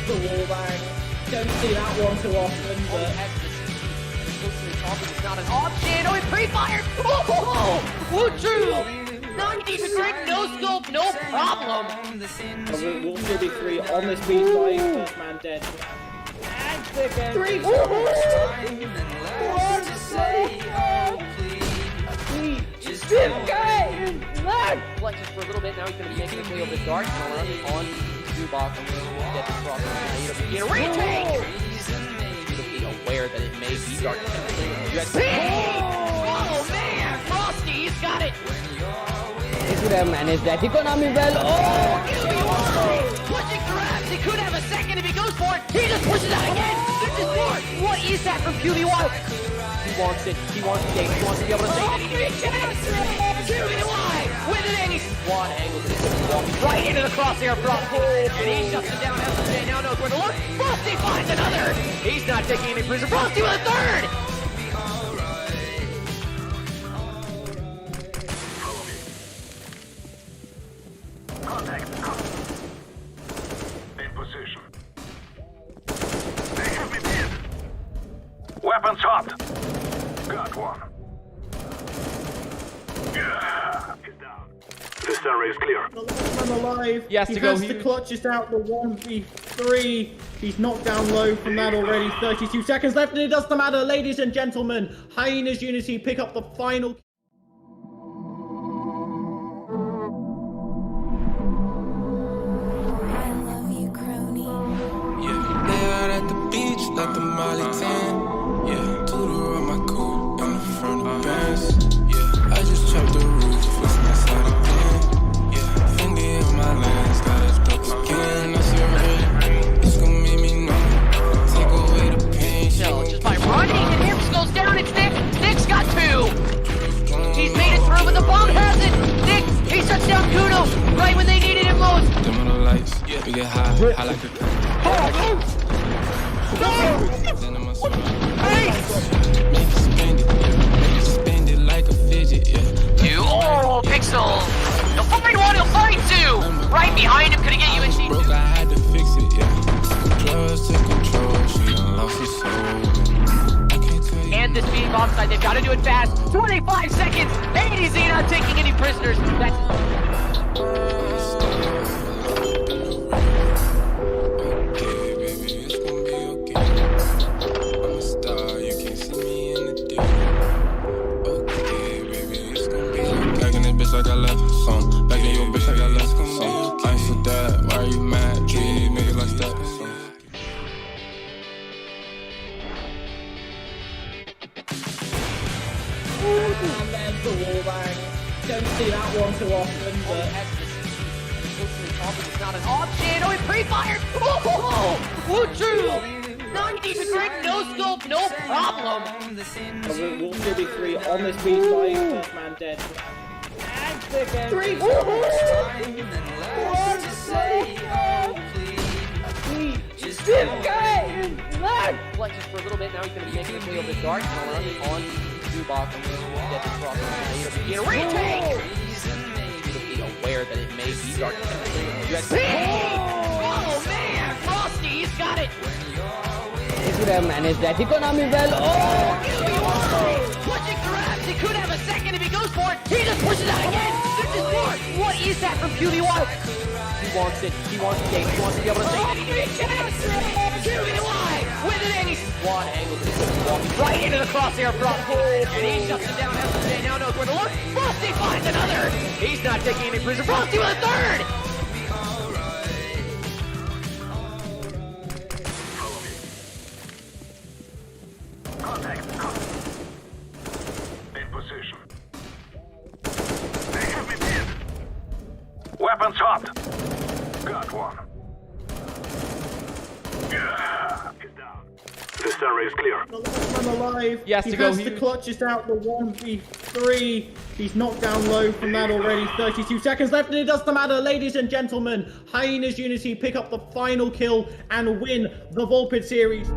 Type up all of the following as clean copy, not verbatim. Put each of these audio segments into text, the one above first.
the wallbang. Don't see that one too often, but... It's not an option. Oh, it pre-fired. Oh, Woo-choo. 90%, no scope, no problem. We'll still be 3 on this B side. First man dead. And second. 3. Flexes for a little bit. Now he's going to be making his way over the dark. Around it on the box. I'm going to get this cross. Begin a retake. Be aware that it may be dark. Oh man, Frosty's got it. He could have managed that economy well. Oh, pushing grabs. He could have a second if he goes for it. He just pushes out again. There's just more. What is that from QB1? He wants it. He wants the game. He wants to be able to say QB1 with an ace. One angle. Walking right into the crosshair Frosty. And he shuts it down. SJ now knows where to look. Frosty finds another. He's not taking any prisoners. Frosty with a third. Weapons hot. Got one. Yeah. He's down. This area is clear. The last man alive. He has to go. The clutch is out the 1v3. He's knocked down low from that already. 32 seconds left, and it doesn't matter, ladies and gentlemen. Hyenas Unity pick up the final. At the beach, like the Molly 10. Yeah, Tudor on my coupe in the front of Benz. Yeah, I just chopped the roof, it's my side again. Yeah, Fendi on my lens, got us broke again. I said, really, it's gonna make me know. Take away the pain. So just by running, and Hips goes down. It's Nick. Nick's got 2. He's made it through, but the bomb has it. Nick, he shuts down Kuno right when they needed him most. Dim on the lights, yeah, we get high. I like it. Spend it like a fidget, yeah. 2. Oh, Pixel. He'll find 1, he'll find 2. Right behind him, could he get you in seat 2? Broke, I had to fix it, yeah. Drugs took control, she done lost her soul. And this being offside, they've got to do it fast. 25 seconds. ADZ not taking any prisoners. That's... Like I left some. Back in your bitch, like I left some. I ain't for that. Why are you mad? Treat niggas like that. And there's the wallbang. Don't see that one too often, but... It's not an option. Oh, it pre-fired. Oh, Woo-choo. 90%, no scope, no problem. We'll still be 3 on this B side. First man dead. And second. 3. Flexes for a little bit. Now he's going to be making his way over the dark. Around it on the box. I'm going to get this cross. Begin a retake. Be aware that it may be dark. Oh man, Frosty's got it. He could have managed that economy well. Oh, pushing grabs. He could have a second if he goes for it. He just pushes out again. There's just more. What is that from QB1? He wants it. He wants the game. He wants to be able to say QB1 with an ace. One angle. Walking right into the crosshair Frosty. And he shuts it down. SJ now knows where to look. Frosty finds another. He's not taking any prisoners. Frosty with a third. In position. They have me pinned. Weapons hot. Got one. Yeah. He's down. This area is clear. The last man alive. He has to go. The clutch is out the 1v3. He's knocked down low from that already. 32 seconds left, and it doesn't matter, ladies and gentlemen. Hyenas Unity pick up the final kill and win the Volpid series.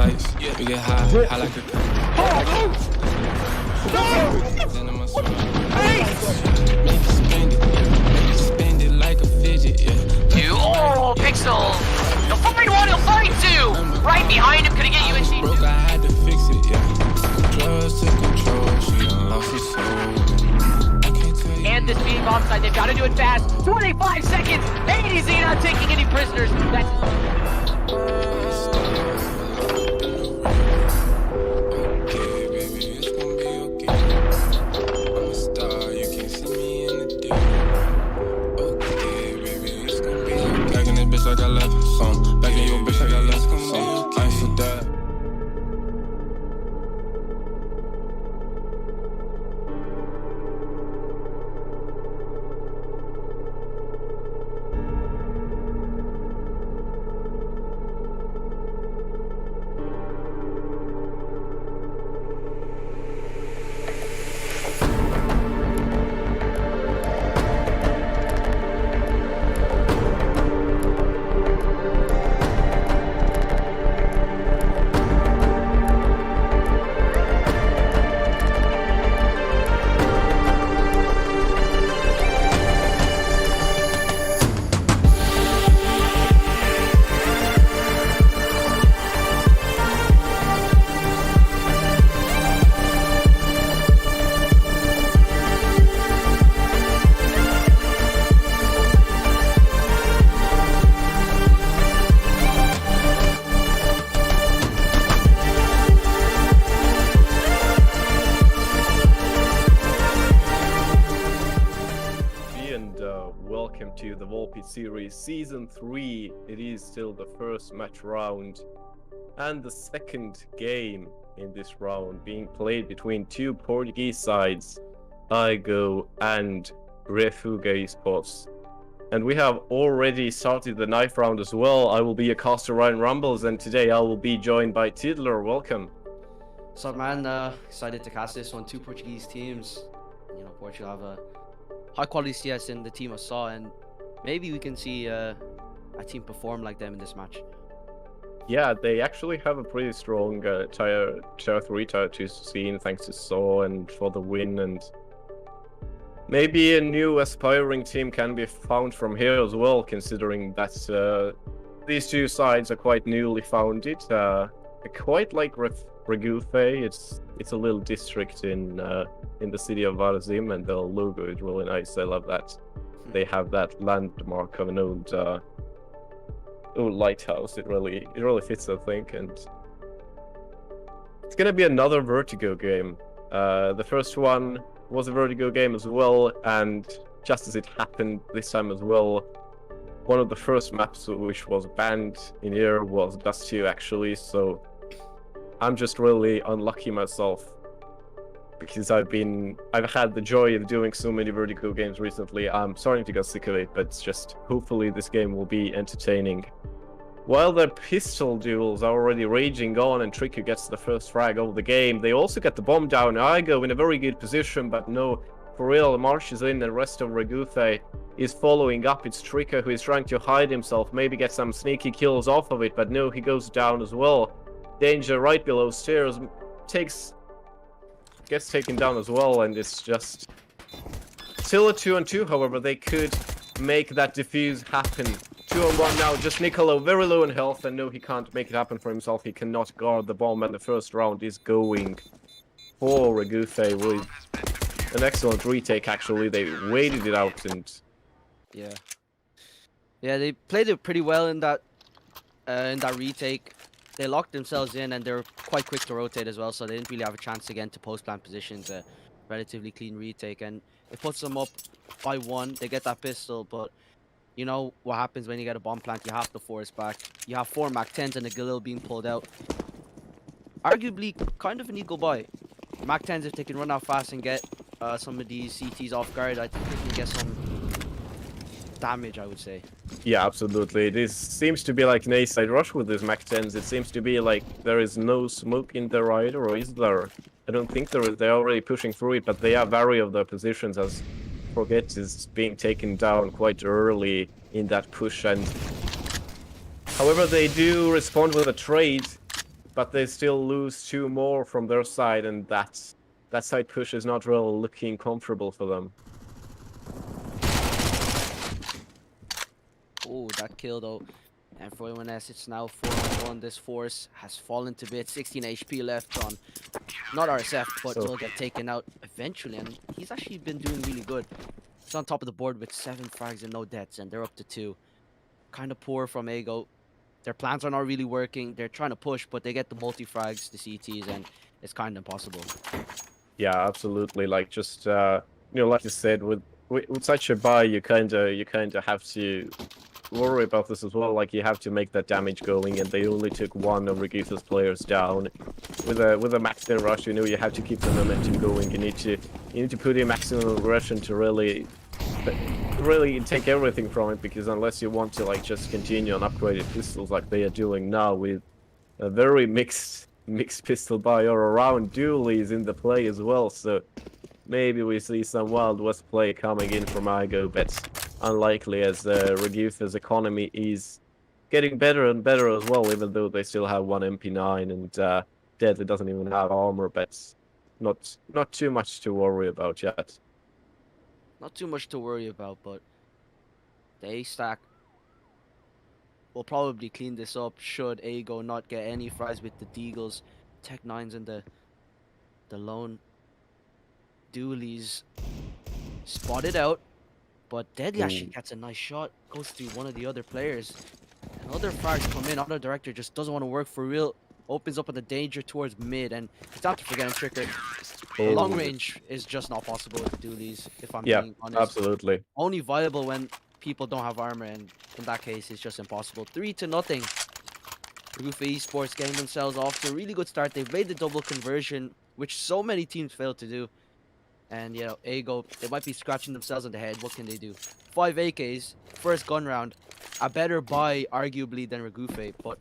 lights. We get high like a kite. Then I'm a swing. Make you spend it like a fidget, yeah. Two. Oh, Pixel. He'll find one, he'll find two. Right behind him, could he get you in sheet? Broke, I had to fix it, yeah. Drugs took control, she done lost her soul. I can't tell you. And this being offside, they've got to do it fast. 25 seconds. ADZ not taking any prisoners. That's Okay, baby, it's gonna be okay. I'm a star, you can't see me in the day. Okay, baby, it's gonna be okay. Back in this bitch like I left some. Back in your bitch like I left some. I ain't so dead. Welcome to the Volpid series season 3. It is still the first match round and the second game in this round being played between two Portuguese sides, Vertigo and Regufe esports. And we have already started the knife round as well. I will be your caster Ryan Rumbles, and today I will be joined by Tiddler. Welcome. What's up, man? Excited to cast this on two Portuguese teams. You know, Portugal have a high quality CS in the team I saw, and maybe we can see a team perform like them in this match. Yeah, they actually have a pretty strong tier 3, tier 2 scene thanks to Saw and for the win, and maybe a new aspiring team can be found from here as well, considering that these two sides are quite newly founded. Quite like Regufe, it's a little district in the city of Varzim, and the logo is really nice. I love that. They have that landmark of an old lighthouse. It really fits, I think, and it's gonna be another Vertigo game. The first one was a Vertigo game as well, and just as it happened this time as well, one of the first maps which was banned in here was Dust 2 actually, so I'm just really unlucky myself, because I've had the joy of doing so many Vertigo games recently. I'm starting to get sick of it, but it's just hopefully this game will be entertaining. While the pistol duels are already raging on and Tricker gets the first frag of the game, they also get the bomb down. I go in a very good position, but no, for real, marches in and the rest of Regufe is following up. It's Tricker who is trying to hide himself, maybe get some sneaky kills off of it, but no, he goes down as well. Danger right below stairs, gets taken down as well, and it's just still a 2-on-2. However, they could make that defuse happen. 2-on-1 now, just Nicolo very low in health, and no, he can't make it happen for himself. He cannot guard the bomb, and the first round is going for Regufe with an excellent retake. Actually, they waited it out, and yeah, they played it pretty well in that retake. They locked themselves in, and they're quite quick to rotate as well, so they didn't really have a chance to get into post-plant positions. A relatively clean retake, and it puts them up by 1. They get that pistol, but you know what happens when you get a bomb plant. You have to force back. You have 4 Mac-10s and a Galil being pulled out. Arguably, kind of an eagle buy. Mac-10s, if they can run out fast and get some of these CTs off guard, I think they can get some damage, I would say. yeah, absolutely. This seems to be like an A-side rush with these Mac-10s. It seems to be like there is no smoke in there either, or is there? I don't think there is. They're already pushing through it, but they are vary of their positions, as Forget is being taken down quite early in that push. And however, they do respond with a trade, but they still lose 2 more from their side, and that side push is not really looking comfortable for them. Oh, that kill though. And for ONS, it's now 4-on-1. This force has fallen to bits. 16 HP left on, not RSF, but So- will get taken out eventually. And he's actually been doing really good. He's on top of the board with 7 frags and no deaths, and they're up to 2. Kind of poor from Ego. Their plans are not really working. They're trying to push, but they get the multi-frags, the CTs, and it's kind of impossible. Yeah, absolutely. Like just like you said, with such a buy, you kind of have to worry about this as well. Like you have to make that damage going, and they only took 1 of Regufe's players down. With a maximum rush, you have to keep the momentum going. You need to put in maximum aggression to really take everything from it, because unless you want to like just continue on upgraded pistols like they are doing now with a very mixed pistol buy all around, dualies in the play as well, so maybe we see some Wild West play coming in from Igo, but unlikely, as Regufe's economy is getting better and better as well, even though they still have 1 MP9 and Deadly doesn't even have armor, but not too much to worry about yet. Not too much to worry about, but the A stack will probably clean this up should Ago not get any fries with the Deagles, Tech 9s, and the lone dualies. Spotted out, but Deadly actually gets a nice shot, goes to one of the other players. And other frags come in, other director just doesn't want to work for real, opens up on the danger towards mid, and it's not to forget him Tricker. The long range is just not possible with the dualies, if I'm being honest. Absolutely. Only viable when people don't have armor, and in that case, it's just impossible. 3-0. Regufe Esports getting themselves off to a really good start. They've made the double conversion, which so many teams fail to do. And, Ago, they might be scratching themselves on the head. What can they do? 5 AKs, first gun round. A better buy, arguably, than Regufe, but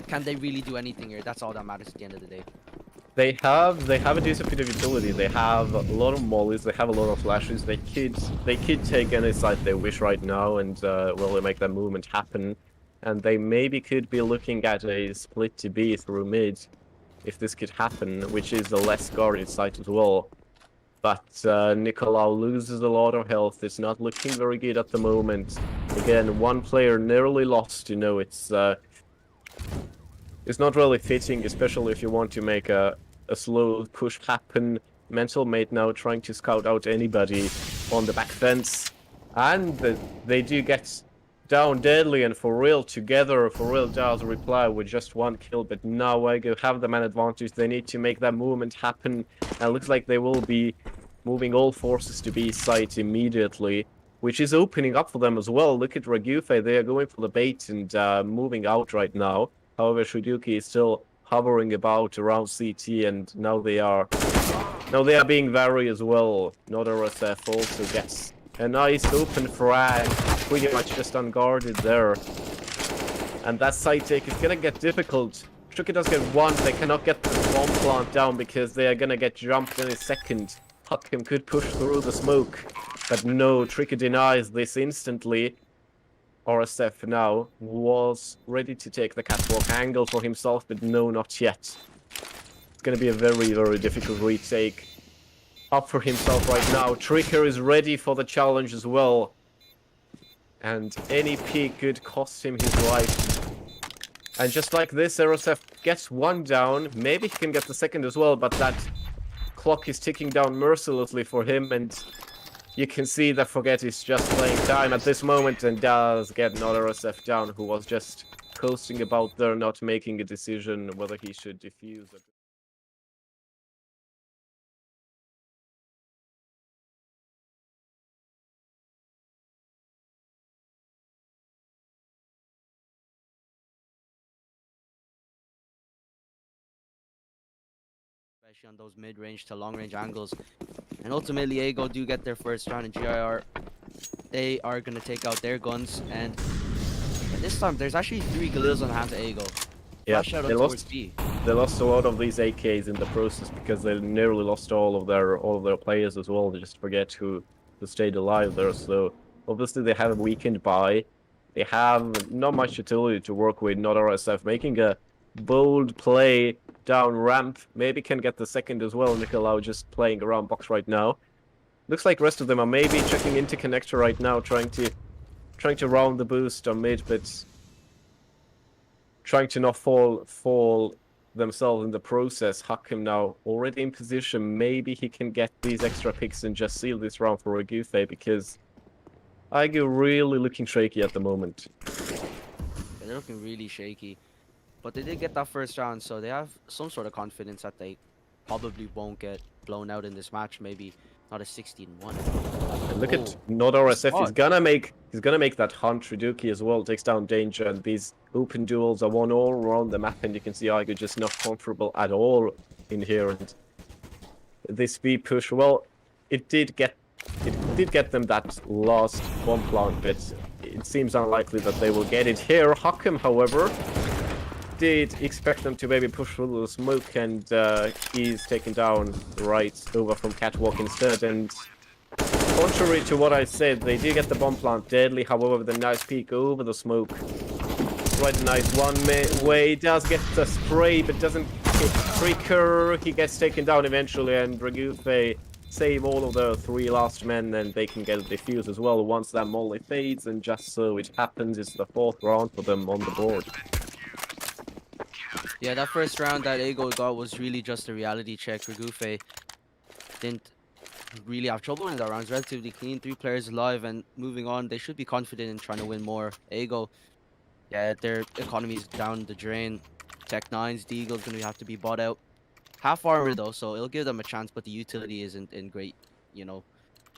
can they really do anything here? That's all that matters at the end of the day. They have a decent bit of utility. They have a lot of mollies. They have a lot of flashes. They could take any side they wish right now, and they make that movement happen. And they maybe could be looking at a split to B through mid, if this could happen, which is a less guarded site as well. But Nicolau loses a lot of health. It's not looking very good at the moment. Again, 1 player nearly lost. It's not really fitting, especially if you want to make a slow push happen. Mental Mate now trying to scout out anybody on the back fence. And they do get down Deadly and For Real together. For Real does reply with just 1 kill, but now Igo have the man advantage. They need to make that movement happen. And it looks like they will be moving all forces to B site immediately, which is opening up for them as well. Look at Regufe, they are going for the bait and moving out right now. However, Shuduki is still hovering about around CT, and now they are being wary as well. Not RSF also gets a nice open frag, pretty much just unguarded there. And that side take is gonna get difficult. Shuki does get 1, they cannot get the bomb plant down because they are gonna get jumped in a second. Huckham could push through the smoke, but no, Tricky denies this instantly. RSF now was ready to take the catwalk angle for himself, but no, not yet. It's going to be a very, very difficult retake up for himself right now. Tricker is ready for the challenge as well. And any peek could cost him his life. And just like this, RSF gets 1 down. Maybe he can get the second as well, but that clock is ticking down mercilessly for him, and you can see that Forget is just playing time at this moment and does get another RSF down, who was just coasting about there, not making a decision whether he should defuse it. Especially on those mid-range to long-range angles. And ultimately, Ago do get their first round in GIR. They are going to take out their guns, and this time there's actually 3 Galils on the hands of Ago. Yeah, Flash out they towards B. lost a lot of these AKs in the process because they nearly lost all of their players as well. They just forget who stayed alive there. So obviously they have a weakened buy. They have not much utility to work with. Not RSF making a bold play down ramp. Maybe can get the second as well. Nicolau just playing around box right now. Looks like rest of them are maybe checking into connector right now, trying to round the boost on mid, but trying to not fall themselves in the process. Hakim now already in position. Maybe he can get these extra picks and just seal this round for Regufe, because Aigu really looking shaky at the moment. They're looking really shaky. But they did get that first round, so they have some sort of confidence that they probably won't get blown out in this match. Maybe not a 16-1. And look at Nodar SF. He's gonna make that hunt. Triduki as well takes down Danger, and these open duels are won all around the map, and you can see Aigu just not comfortable at all in here. And this B push, well, it did get them that last bomb plant, but it seems unlikely that they will get it here. Hakim, however, did expect them to maybe push through the smoke, and he's taken down right over from Catwalk instead. And contrary to what I said, they do get the bomb plant deadly. However, with a nice peek over the smoke, quite a nice one way. He does get the spray, but doesn't hit Trigger. He gets taken down eventually, and Regufe save all of the 3 last men, and they can get a defuse as well once that molly fades. And just so it happens, it's the 4th round for them on the board. Yeah, that first round that Ego got was really just a reality check. Regufe didn't really have trouble in that round. It's relatively clean. 3 players alive and moving on. They should be confident in trying to win more. Ego, yeah, their economy's down the drain. Tech-9's Deagle's going to have to be bought out. Half armor though, so it'll give them a chance, but the utility isn't in great,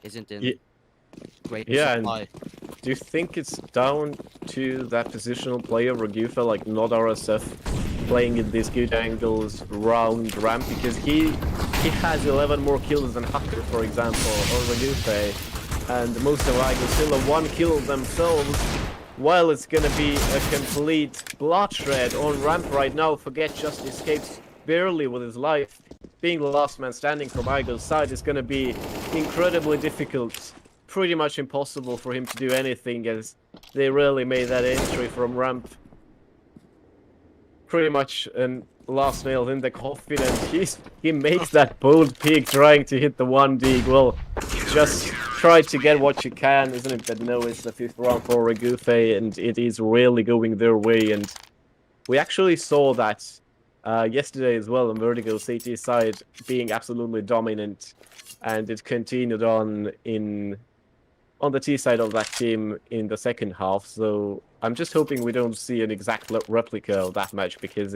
isn't in great supply. Do you think it's down to that positional player, Regufe, like not RSF, playing in these good angles round ramp? Because he has 11 more kills than Hacker, for example, or Regufe, and most of Aigu still have 1 kill themselves. While it's gonna be a complete bloodshed on ramp right now, Forget just escapes barely with his life. Being the last man standing from Aigo's side is gonna be incredibly difficult. Pretty much impossible for him to do anything, as they really made that entry from ramp pretty much last nail in the coffin, and he makes that bold peek trying to hit the 1D. Well, just try to get what you can, isn't it? But no, it's the 5th round for Regufe, and it is really going their way. And we actually saw that yesterday as well on Vertigo CT side being absolutely dominant, and it continued on the T side of that team in the second half. So I'm just hoping we don't see an exact replica of that match, because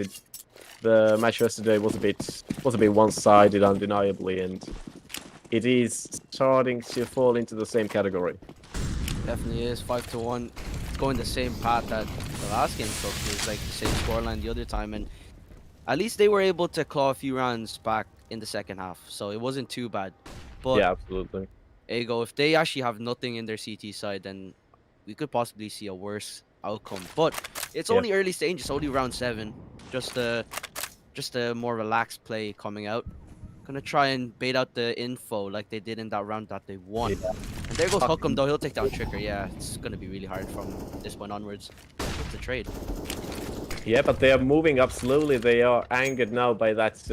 the match yesterday was a bit one-sided, undeniably, and it is starting to fall into the same category. Definitely is. 5-1, going the same path that the last game took. It was like the same scoreline the other time, and at least they were able to claw a few rounds back in the second half, so it wasn't too bad. But yeah, absolutely. Ego, if they actually have nothing in their CT side, then we could possibly see a worse outcome. But it's only early stage. It's only round 7. Just a more relaxed play coming out. Gonna try and bait out the info like they did in that round that they won. And there goes Hukum though. He'll take down Trigger. Yeah, it's gonna be really hard from this point onwards. It's a trade. Yeah, but they are moving up slowly. They are angered now by that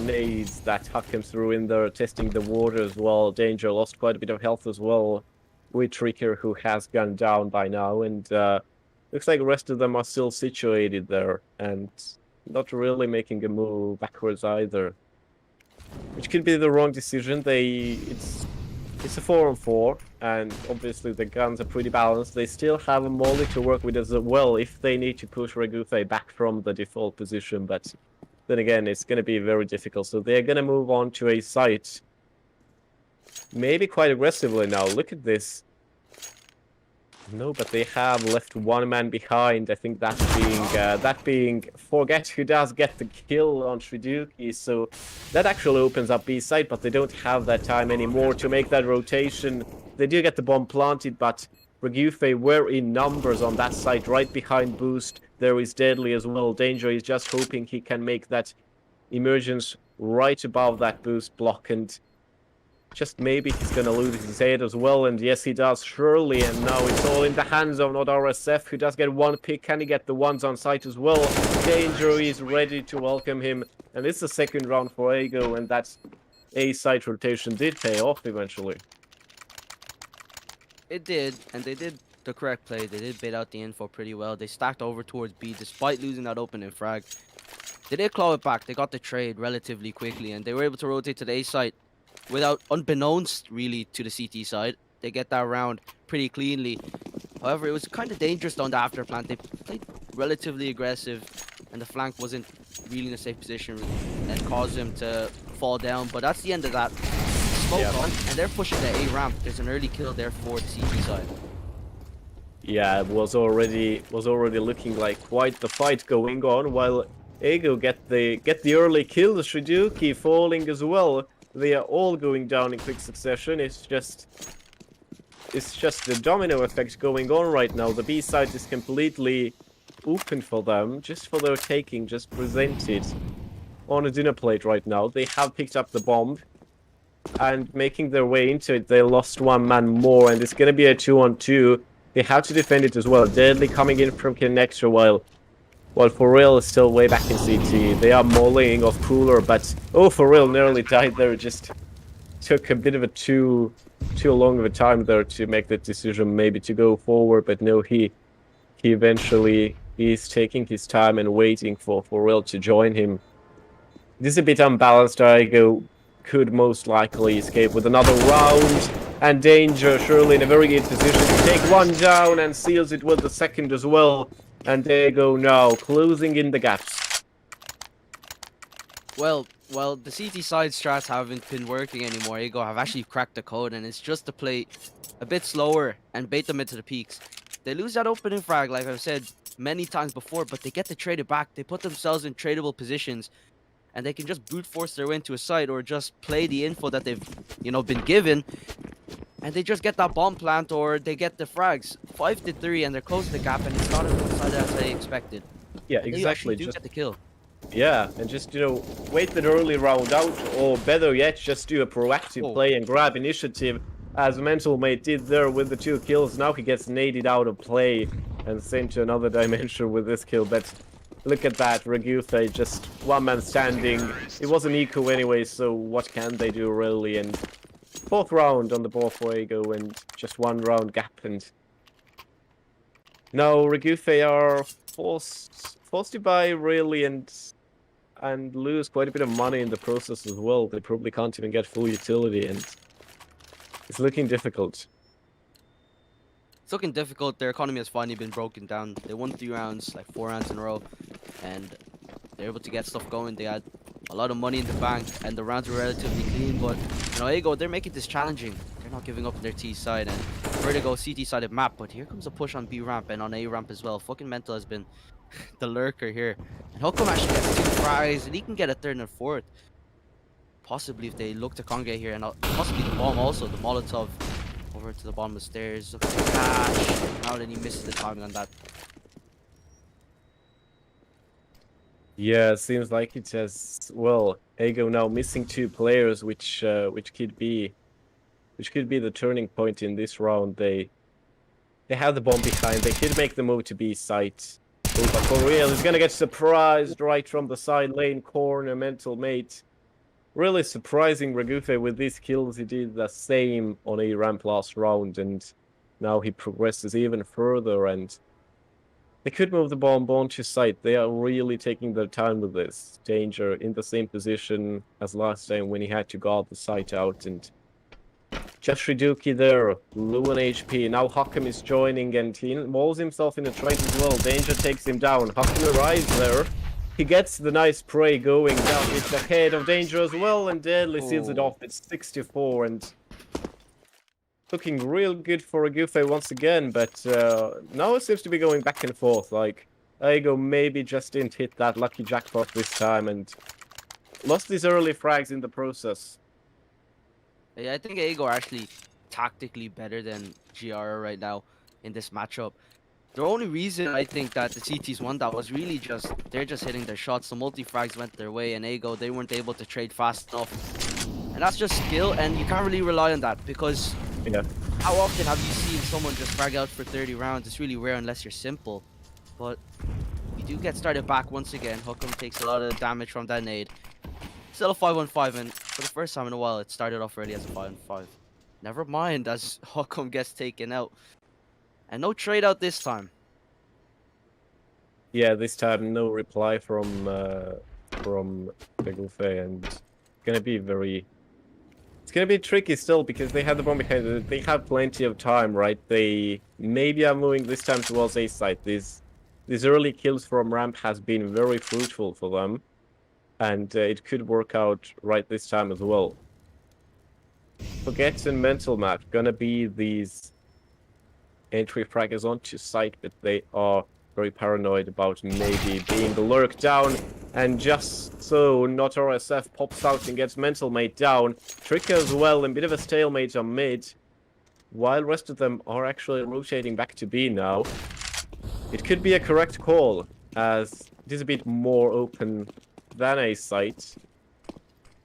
nades that Hakim threw in there, testing the water as well. Danger lost quite a bit of health as well with Trigger, who has gone down by now. And looks like the rest of them are still situated there and not really making a move backwards either, which could be the wrong decision. It's a 4-on-4, and obviously the guns are pretty balanced. They still have a molly to work with as well if they need to push Regufe back from the default position, but then again, it's going to be very difficult. So they're going to move on to a site, maybe quite aggressively now. Look at this. No, but they have left 1 man behind. I think that being Forget, who does get the kill on Triduki. So that actually opens up B side, but they don't have that time anymore to make that rotation. They do get the bomb planted, but Regufe were in numbers on that side, right behind Boost. There is Deadly as well. Danger is just hoping he can make that emergence right above that Boost block, and just maybe he's gonna lose his head as well, and yes, he does, surely, and now it's all in the hands of not RSF, who does get one pick. Can he get the ones on site as well? Danger is ready to welcome him, and it's the second round for Ego, and that A-site rotation did pay off eventually. It did, and they did the correct play. They did bait out the info pretty well. They stacked over towards B despite losing that opening frag. They did claw it back. They got the trade relatively quickly, and they were able to rotate to the A site without, unbeknownst really to the CT side. They get that round pretty cleanly. However, it was kind of dangerous on the after plant. They played relatively aggressive, and the flank wasn't really in a safe position and caused them to fall down. But that's the end of that. Smoke on, and they're pushing the A ramp. There's an early kill there for the CT side. Yeah, it was already looking like quite the fight going on, while Ego get the early kill. Shiduki falling as well. They are all going down in quick succession. It's just the domino effect going on right now. The B side is completely open for them, just for their taking, just presented on a dinner plate right now. They have picked up the bomb and making their way into it. They lost one man more, and it's gonna be a 2-on-2. They have to defend it as well. Deadly coming in from Connector, while For Real is still way back in CT. They are mollying off Cooler, but oh, For Real nearly died there. It just took a bit of a too long of a time there to make that decision, maybe to go forward. But no, he eventually is taking his time and waiting for Real to join him. This is a bit unbalanced. Ego could most likely escape with another round, and Danger surely in a very good position to take one down and seals it with the second as well. And there you go now, closing in the gaps. Well, the CT side strats haven't been working anymore. Ego have actually cracked the code, and it's just to play a bit slower and bait them into the peaks. They lose that opening frag, like I've said many times before, but they get to trade it back. They put themselves in tradable positions, and they can just brute force their way into a site or just play the info that they've, been given, and they just get that bomb plant or they get the frags. 5-3, and they're closing the gap, and it's not as one-sided as they expected. Yeah, And exactly. they do get the kill. Yeah, and just, wait that early round out, or better yet, just do a proactive play and grab initiative, as Mental Mate did there with the 2 kills. Now he gets naded out of play and sent to another dimension with this kill, but look at that, Regufe, just one man standing. It was an eco anyway, so what can they do really? And 4th round on the board for Ego, and just 1 round gap, and now Regufe are forced to buy really and lose quite a bit of money in the process as well. They probably can't even get full utility, and it's looking difficult. It's looking difficult. Their economy has finally been broken down. They won 3 rounds, like 4 rounds in a row, and they're able to get stuff going. They had a lot of money in the bank, and the rounds were relatively clean. But Ego, they're making this challenging. They're not giving up on their T side, and Vertigo CT sided map. But here comes a push on B ramp and on A ramp as well. Fucking Mental has been the lurker here, and Hukum actually gets 2 fries, and he can get a 3rd and 4th. Possibly if they look to congregate here, and possibly the bomb also, the Molotov over to the bottom of the stairs. Looks like cash. Now then he misses the timing on that. Yeah, it seems like it has, well, Ego now missing 2 players, which could be the turning point in this round. They have the bomb behind. They could make the move to B site. Oh, but For Real is gonna get surprised right from the side lane corner. Mental Mate really surprising Regufe with these kills. He did the same on A ramp last round, and now he progresses even further, and they could move the bomb onto site. They are really taking their time with this. Danger in the same position as last time when he had to guard the site out, and just Shiduki there, low on HP. Now Hukum is joining, and he involves himself in a trade as well. Danger takes him down. Hukum arrives there. He gets the nice prey going down. It's ahead of Danger as well, and Deadly seals it off. It's 6-4, and looking real good for Regufe once again, but now it seems to be going back and forth. Like, Ego maybe just didn't hit that lucky jackpot this time, and lost these early frags in the process. Yeah, I think Ego are actually tactically better than GR right now in this matchup. The only reason I think that the CTs won that was really just, they're just hitting their shots. The multi-frags went their way, and Ego, they weren't able to trade fast enough. And that's just skill, and you can't really rely on that because Yeah. how often have you seen someone just frag out for 30 rounds? It's really rare unless you're simple. But you do get started back once again. Hookham takes a lot of damage from that nade. Still a 5-1-5, and for the first time in a while, it started off early as a 5-5. Never mind as Hookham gets taken out. And no trade out this time. Yeah, this time no reply from Regufe, and it's gonna be tricky still because they have the bomb behind it. They have plenty of time, right? They maybe are moving this time towards A site. These early kills from ramp has been very fruitful for them, and it could work out right this time as well. Forget and mental map gonna be these entry fraggers onto site, but they are very paranoid about maybe being lurked down, and just so not RSF pops out and gets mental mate down. Tricker as well, and a bit of a stalemate on mid, while rest of them are actually rotating back to B now. It could be a correct call, as it is a bit more open than A site.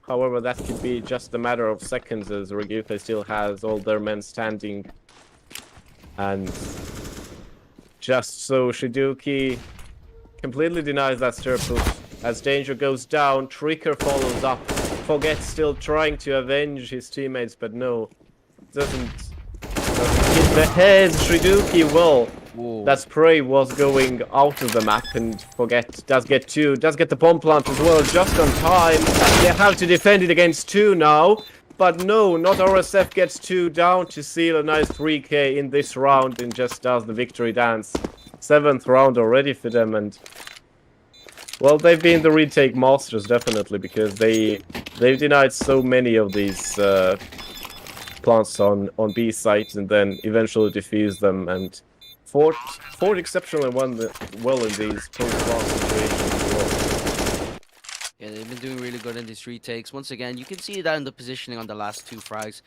However, that could be just a matter of seconds, as Regufe still has all their men standing. And just so Shiduki completely denies that stir push. As Danger goes down, Tricker follows up. Forget still trying to avenge his teammates, but no, doesn't hit the head. Shiduki will. Whoa. That spray was going out of the map, and Forget does get the bomb plant as well, just on time. They have to defend it against 2 now. But no, not RSF gets 2 down to seal a nice 3k in this round and just does the victory dance. 7th round already for them, and well, they've been the retake masters definitely, because they've denied so many of these plants on B sites and then eventually defused them, and fought exceptionally well in these post-plant situations as well. Yeah, they've been doing really good in these retakes. Once again, you can see that in the positioning on the last 2 frags.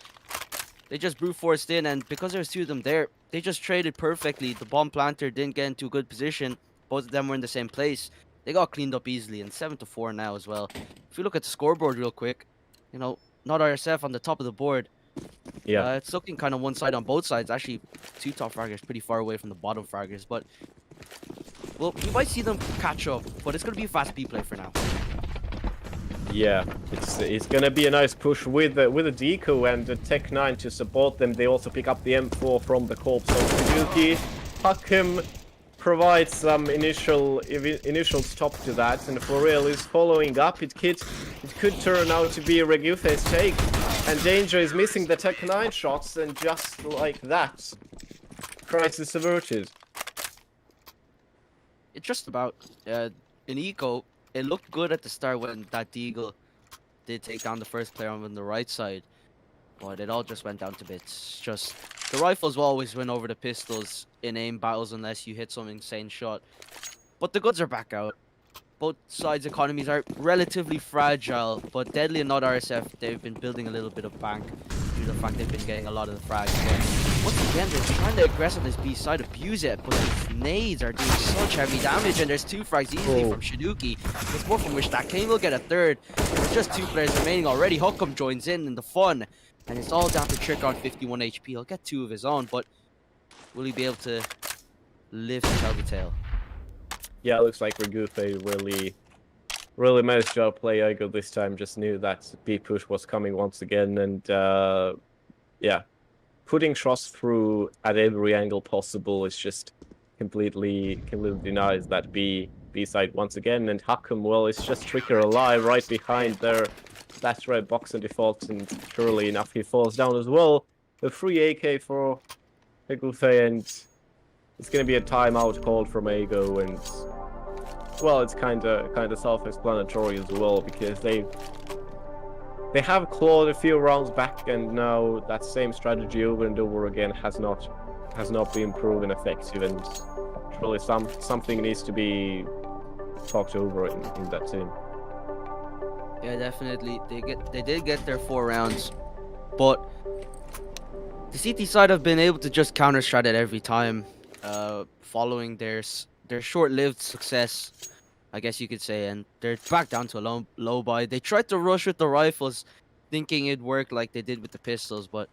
They just brute forced in, and because there's 2 of them there, they just traded perfectly. The bomb planter didn't get into a good position. Both of them were in the same place. They got cleaned up easily, and 7-4 now as well. If you look at the scoreboard real quick, you know, not RSF on the top of the board. Yeah. It's looking kind of one side on both sides. Actually, 2 top fraggers pretty far away from the bottom fraggers, but well, we might see them catch up, but it's going to be a fast B play for now. Yeah, it's gonna be a nice push with a Deco and a Tech 9 to support them. They also pick up the M4 from the corpse of Suzuki. Hakim provides some initial stop to that, and for real is following up. It could turn out to be Regufe's take, and Danger is missing the Tech 9 shots, and just like that, crisis averted. It's just about in eco. It looked good at the start when that Deagle did take down the first player on the right side, but it all just went down to bits. Just the rifles will always win over the pistols in aim battles unless you hit some insane shot. But the goods are back out. Both sides' economies are relatively fragile, but Deadly and not RSF, they've been building a little bit of bank due to the fact they've been getting a lot of the frags. But once again, they're trying to aggress on this B side, abuse it, but these nades are doing such heavy damage, and there's 2 frags easily from Shiduki. There's more from which that Kane will get a 3rd. There's just 2 players remaining already. Hookham joins in the fun, and it's all down to Trick on 51 HP. He'll get 2 of his own, but will he be able to live to tell the tale? Yeah, it looks like Regufe really managed to outplay Igo this time. Just knew that B push was coming once again, and yeah, putting shots through at every angle possible is just completely denies that B side once again. And Hakum, well, it's just Tricker alive right behind there. That red box and default, and surely enough he falls down as well. A free AK for Regufe, and it's gonna be a timeout called from Ago, and well, it's kind of self-explanatory as well, because they have clawed a few rounds back, and now that same strategy over and over again has not been proven effective, and surely something needs to be talked over in that team. Yeah, definitely. They did get their 4 rounds, but the CT side have been able to just counter strat it every time, following their short-lived success, I guess you could say, and they're back down to a low buy. They tried to rush with the rifles. thinking it'd work like they did with the pistols, but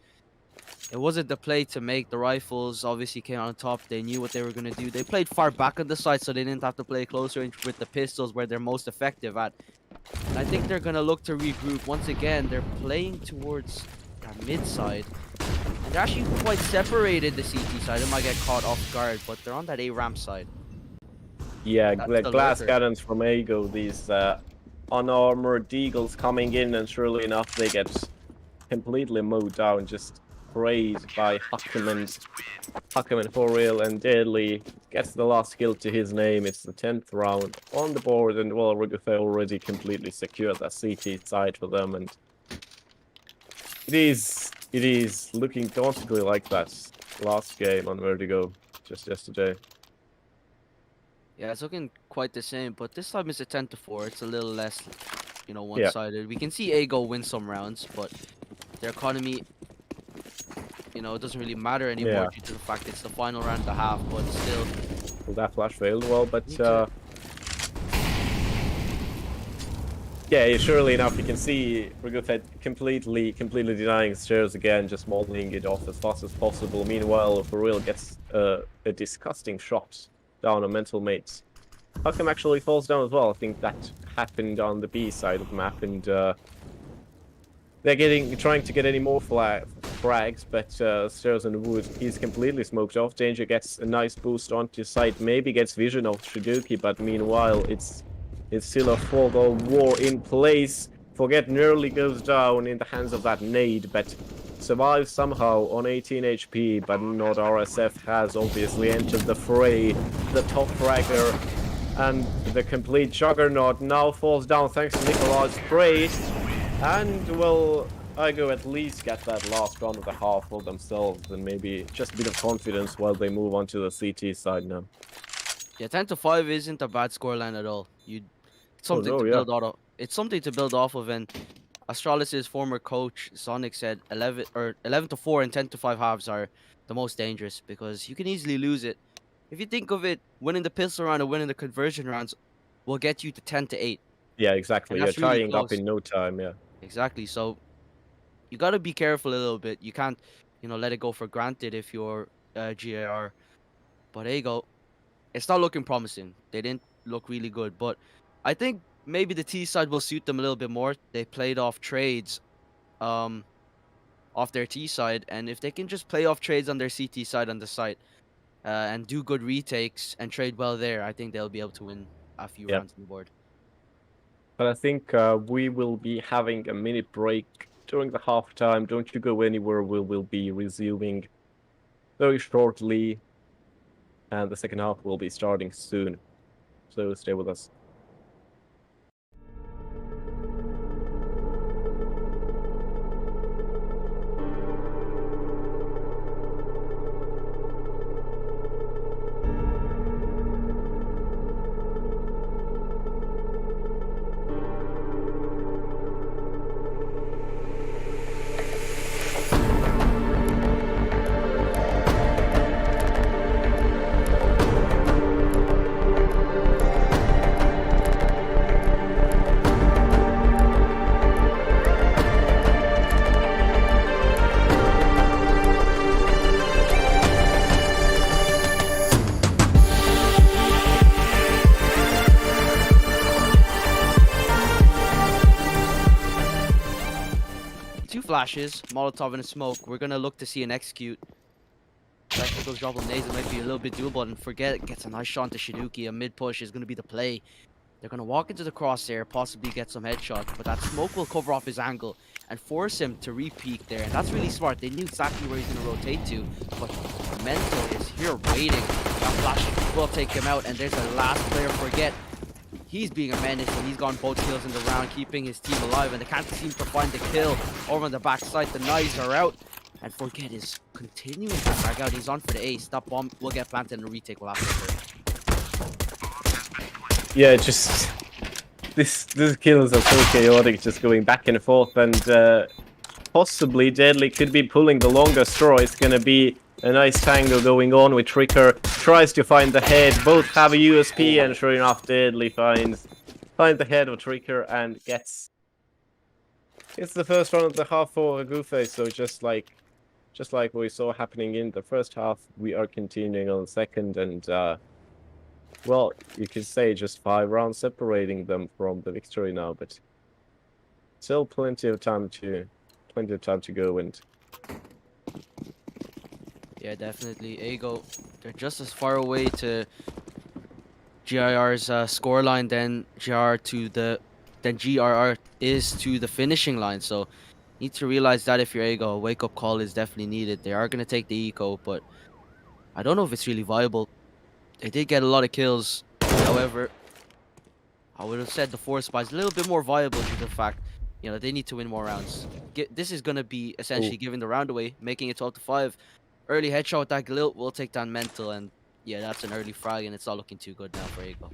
it wasn't the play to make. The rifles obviously came on top. They knew what they were going to do. They played far back on the side, so they didn't have to play closer range with the pistols where they're most effective at. And I think they're going to look to regroup. Once again, they're playing towards that mid side. And they're actually quite separated, the CT side. They might get caught off guard, but they're on that A ramp side. Yeah, That's the the glass lurker. cannons from Ego, these unarmored eagles coming in, and surely enough they get completely mowed down, just sprayed by Huckerman for real, and Deadly gets the last kill to his name. It's the 10th round on the board, and well, Regufe already completely secured that CT side for them, and it is looking dauntingly like that last game on Vertigo just yesterday. Yeah, it's looking quite the same, but this time it's a 10-4. It's a little less, one-sided. We can see Ego win some rounds, but their economy, it doesn't really matter anymore due to the fact it's the final round of the half, but still. Well, that flash failed well, but yeah, surely enough, you can see Regufe completely denying stairs again, just modeling it off as fast as possible. Meanwhile, For Real gets a disgusting shot down on Mental Mates. Huckham actually falls down as well. I think that happened on the B side of the map, and they're trying to get any more frags, but Stairs and Wood, he's completely smoked off. Danger gets a nice boost onto site, maybe gets vision of Shiduki, but meanwhile, it's still a 4-goal war in place. Forget nearly goes down in the hands of that nade, but survives somehow on 18 HP, but not RSF has obviously entered the fray. The top fragger and the complete juggernaut now falls down thanks to Nikolai's spray. And, well, Igo at least get that last round of the half for themselves, and maybe just a bit of confidence while they move on to the CT side now. Yeah, 10-5 isn't a bad scoreline at all. It's something to build out of. It's something to build off of, and Astralis' former coach Sonic said 11-4 and 10-5 halves are the most dangerous because you can easily lose it. If you think of it, winning the pistol round and winning the conversion rounds will get you to 10-8. Yeah, exactly. And You're that's really tying up close. in no time, yeah. Exactly. So you got to be careful a little bit. You can't, let it go for granted if you're GAR. But there you go. It's not looking promising. They didn't look really good. But I think maybe the T side will suit them a little bit more. They played off trades off their T side. And if they can just play off trades on their CT side on the site and do good retakes and trade well there, I think they'll be able to win a few rounds on the board. But I think we will be having a minute break during the halftime. Don't you go anywhere. We will be resuming very shortly. And the second half will be starting soon. So stay with us. Flashes, Molotov and a smoke. We're gonna look to see an execute. If those drop nades, it might be a little bit doable. And forget, gets a nice shot into Shiduki. A mid push is gonna be the play. They're gonna walk into the crosshair, possibly get some headshots, but that smoke will cover off his angle and force him to re-peek there. And that's really smart. They knew exactly where he's gonna rotate to, but Mental is here waiting. That flash will take him out, and there's the last player. Forget. He's being a menace, and he's gone both kills in the round, keeping his team alive, and they can't seem to find the kill over on the backside. The knives are out, and Forget is continuing to drag out. He's on for the ace. That bomb will get planted, and a retake will happen. Yeah, just this kills are so chaotic, just going back and forth, and possibly Deadly could be pulling the longer straw. It's gonna be a nice tango going on with Tricker. Tries to find the head. Both have a USP, and sure enough, Deadly finds the head of Tricker and gets It's the first round of the half for Regufe, so just like we saw happening in the first half, we are continuing on the second, and well, you could say just 5 rounds separating them from the victory now, but still plenty of time to go. And Yeah, definitely. Ago, they're just as far away to GIR's scoreline than GRR is to the finishing line. So you need to realize that if you're Ago, a wake-up call is definitely needed. They are going to take the eco, but I don't know if it's really viable. They did get a lot of kills. However, I would have said the force spy is a little bit more viable due to the fact, they need to win more rounds. This is going to be essentially giving the round away, making it 12-5. Early headshot with that Galil will take down Mental, and yeah, that's an early frag, and it's not looking too good now for Eco.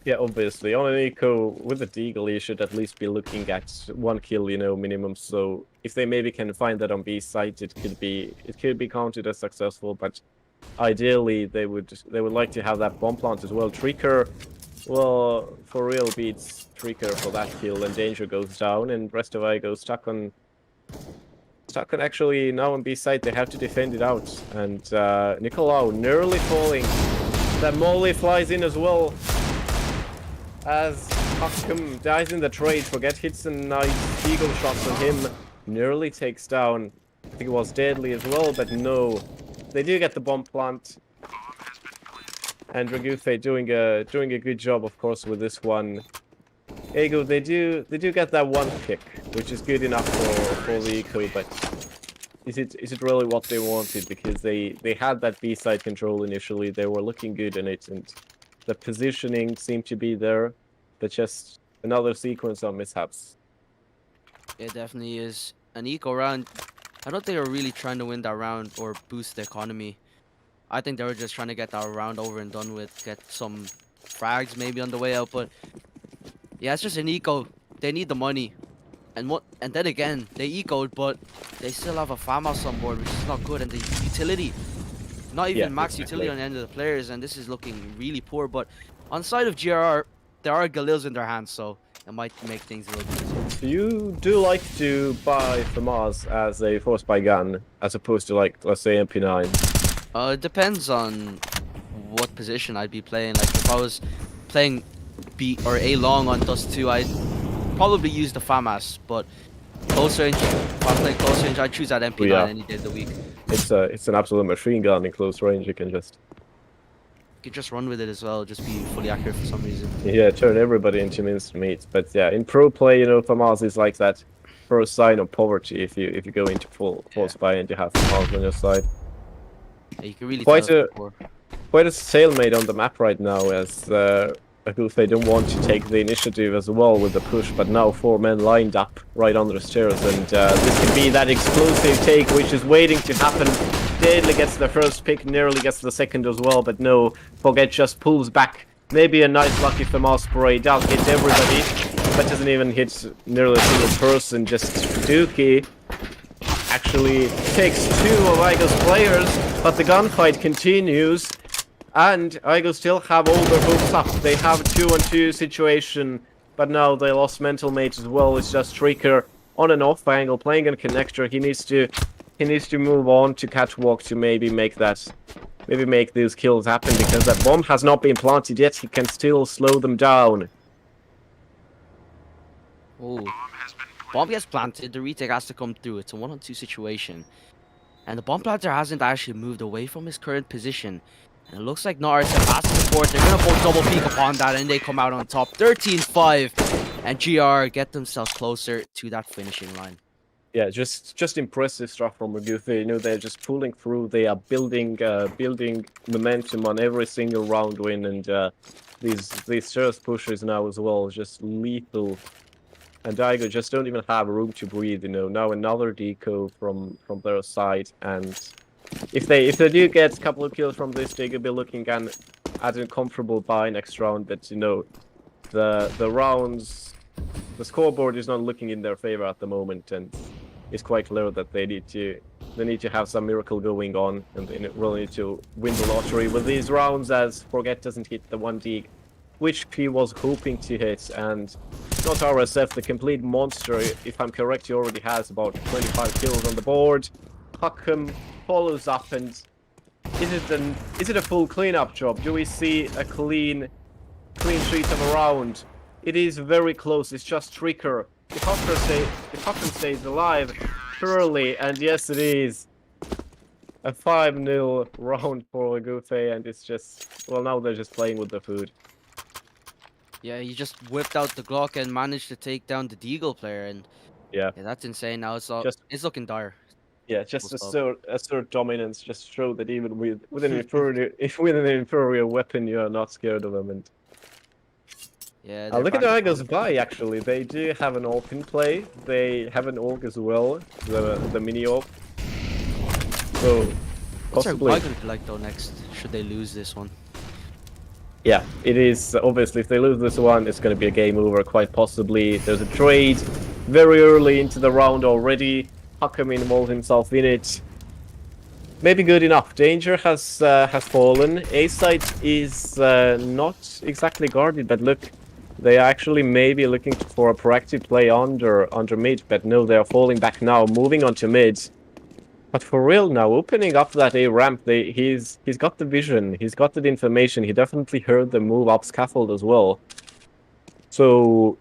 yeah, obviously, on an eco with a deagle, you should at least be looking at 1 kill, minimum. So if they maybe can find that on B site, it could be counted as successful. But ideally, they would like to have that bomb plant as well. Tricker, well, for real, beats Tricker for that kill, and Danger goes down, and rest of I goes stuck on actually now on B side. They have to defend it out, and Nicolau nearly falling. That Molly flies in as well as Huckham dies in the trade. Forget hits and nice eagle shots on him. Nearly takes down. I think it was Deadly as well, but no. They do get the bomb plant. And Regufe doing a good job, of course, with this one. Ego, they do get that 1 pick, which is good enough for the eco, but is it really what they wanted? Because they had that B side control initially, they were looking good in it, and the positioning seemed to be there, but just another sequence of mishaps. It definitely is. An eco round, I don't think they were really trying to win that round or boost the economy. I think they were just trying to get that round over and done with, get some frags maybe on the way out, but yeah, it's just an eco. They need the money. And then again, they ecoed, but they still have a farmhouse on board, which is not good. And the utility, not even max utility on the end of the players, and this is looking really poor. But on the side of GRR, there are Galils in their hands, so it might make things a little bit easier. You do like to buy FAMAS as a force by gun, as opposed to, like, let's say MP9? It depends on what position I'd be playing. Like, if I was playing B or A long on Dust 2, I'd probably use the FAMAS, but close range, if I play close range, I'd choose that MP9 any day of the week. It's an absolute machine gun in close range. You can just run with it as well, just be fully accurate for some reason. Yeah, turn everybody into minced meat. But yeah, in pro play, FAMAS is like that first sign of poverty if you go into full spy and you have FAMAS on your side. Yeah, you can really quite a stalemate on the map right now, as Regufe don't want to take the initiative as well with the push, but now 4 men lined up right under the stairs, and this could be that explosive take which is waiting to happen. Deadly gets the first pick, nearly gets the second as well, but no, Forget just pulls back. Maybe a nice lucky FAMAS spray, does hit everybody, but doesn't even hit nearly a single person. Just Dookie actually takes 2 of Igo's players, but the gunfight continues. And Igo still have all their hopes up. They have a 2-on-2 situation, but now they lost mental mate as well. It's just Tricker on and off angle, playing a connector. He needs to move on to catwalk to maybe make these kills happen, because that bomb has not been planted yet. He can still slow them down. Oh, bomb gets planted. The retake has to come through. It's a 1-on-2 situation, and the bomb planter hasn't actually moved away from his current position. And it looks like Nars have passed the support. They're going to both double peek upon that, and they come out on top. 13-5. And GR get themselves closer to that finishing line. Yeah, just impressive stuff from Regufe. They're just pulling through. They are building momentum on every single round win. And these stairs pushes now as well, just lethal. And Daigo just don't even have room to breathe, Now another deco from their side, and if they do get a couple of kills from this, they could be looking at a comfortable bye next round. But the rounds, the scoreboard is not looking in their favor at the moment, and it's quite clear that they need to have some miracle going on, and they really need to win the lottery with these rounds, as Forget doesn't hit the 1 dig which he was hoping to hit, and not RSF, the complete monster. If I'm correct, he already has about 25 kills on the board. Huckham follows up, and is it a full cleanup job? Do we see a clean sheet of a round? It is very close. It's just Trigger. If Huckham stays alive, surely, and yes, it is. A 5-0 round for Regufe, and it's just, well, now they're just playing with the food. Yeah, he just whipped out the Glock and managed to take down the Deagle player, and Yeah, that's insane. Now it's looking dire. yeah, just Full stop. assert dominance, just show that even with an inferior weapon, you are not scared of them. And Yeah, look at they're Igo's buy. Actually, they do have an AWP in play. They have an AWP as well, the mini AWP. So What's their possibly. buy gonna be like though next? Should they lose this one? Yeah, it is. Obviously, if they lose this one, it's going to be a game over, quite possibly. There's a trade very early into the round already. Huckham involved himself in it. Maybe good enough. Danger has fallen. A site is not exactly guarded, but look, they are actually maybe looking for a proactive play under mid, but no, they are falling back now, moving on to mid. But for real now, opening up that A ramp, he's got the vision, he's got the information, he definitely heard the move up scaffold as well. So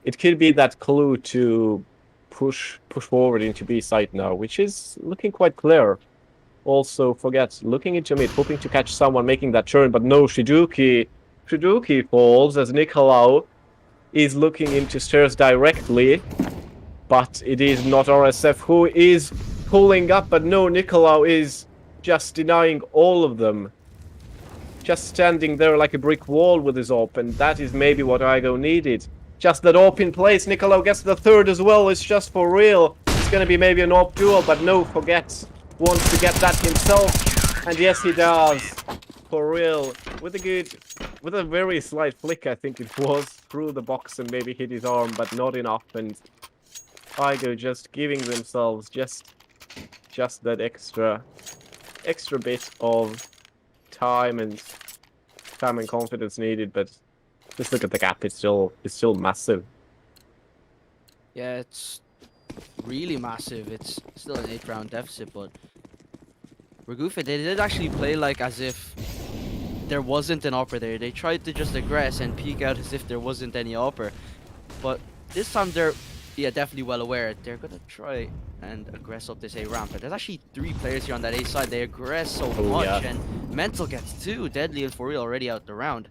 it could be that clue to push forward into B site now, which is looking quite clear. Also, forget looking into mid, hoping to catch someone making that turn, but no, Shiduki falls as Nicolau is looking into stairs directly, but it is not RSF who is pulling up, but no, Nicolau is just denying all of them. Just standing there like a brick wall with his AWP, and that is maybe what Igo needed. Just that AWP in place, Nicolau gets the third as well, it's just for real. It's gonna be maybe an AWP duel, but no, forget. Wants to get that himself, and yes he does. For real. With a very slight flick, I think it was, through the box and maybe hit his arm, but not enough, and Igo just giving themselves just that extra bit of time and confidence needed, but just look at the gap, it's still massive. Yeah, it's really massive. It's still an 8-round deficit, but Regufe, they did actually play like as if there wasn't an upper there. They tried to just aggress and peek out as if there wasn't any upper, but this time they're definitely well aware. They're gonna try and aggress up this A ramp, but there's actually 3 players here on that A side. They aggress so much, and Mental gets 2. Deadly and For Real already out the round,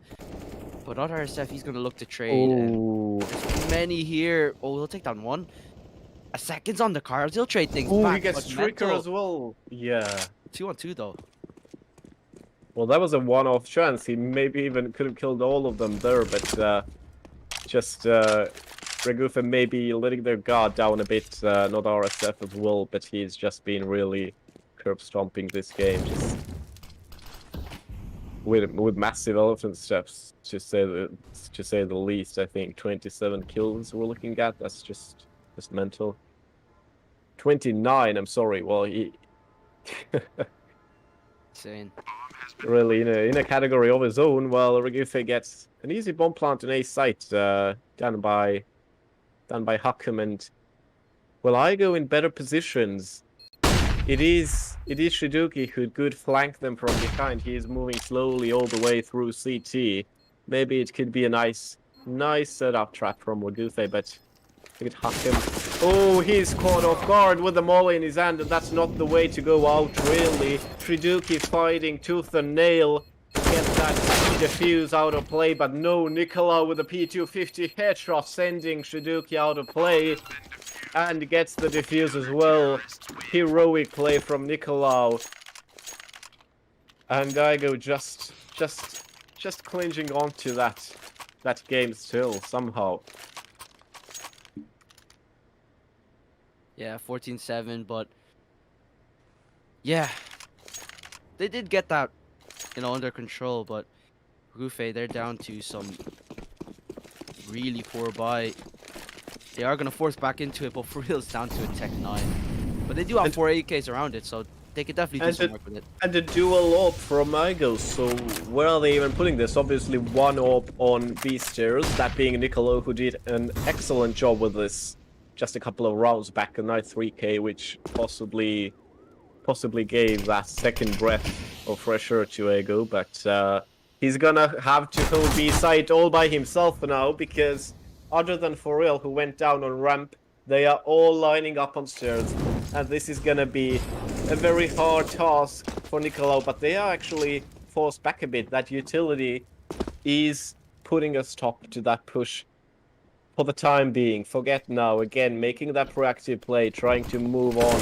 but not RSF. He's gonna look to trade. And there's many here. Oh, he'll take down 1. A second's on the cards. He'll trade things back. He gets but Trigger Mental, as well. Yeah. 2-on-2 though. Well, that was a one-off chance. He maybe even could have killed all of them there, but just Regufe maybe letting their guard down a bit. Not RSF as well, but he's just been really curb stomping this game, just with massive elephant steps, to say the least. I think 27 kills we're looking at. That's just mental. 29. I'm sorry. Well, he Insane. really in a category of his own. Well, Regufe gets an easy bomb plant in A site, done by Huckham, and well, I go in better positions. It is Shiduki who could flank them from behind. He is moving slowly all the way through CT. Maybe it could be a nice setup trap from Regufe, but look at Huckham. Oh, he's caught off guard with the molly in his hand, and that's not the way to go out, really. Shiduki fighting tooth and nail to get that defuse out of play, but no, Nicolau with a P250 headshot sending Shiduki out of play, and gets the defuse as well. Heroic play from Nicolau. And Igo just clinging on to that game still, somehow. Yeah, 14-7, but yeah, they did get that, under control, but Regufe, they're down to some really poor buy. They are going to force back into it, but For Real's down to a Tech 9. But they do have 4 AKs around it, so they could definitely do some work with it. And the dual AWP from Igo, so where are they even putting this? Obviously one AWP on B stairs, that being Nicolo, who did an excellent job with this just a couple of rounds back in night 3K, which possibly gave that second breath of fresh air to Ego, but he's gonna have to hold B site all by himself now, because other than Forel, who went down on ramp, they are all lining up on stairs, and this is gonna be a very hard task for Nicolo, but they are actually forced back a bit. That utility is putting a stop to that push for the time being. Forget now, again, making that proactive play, trying to move on,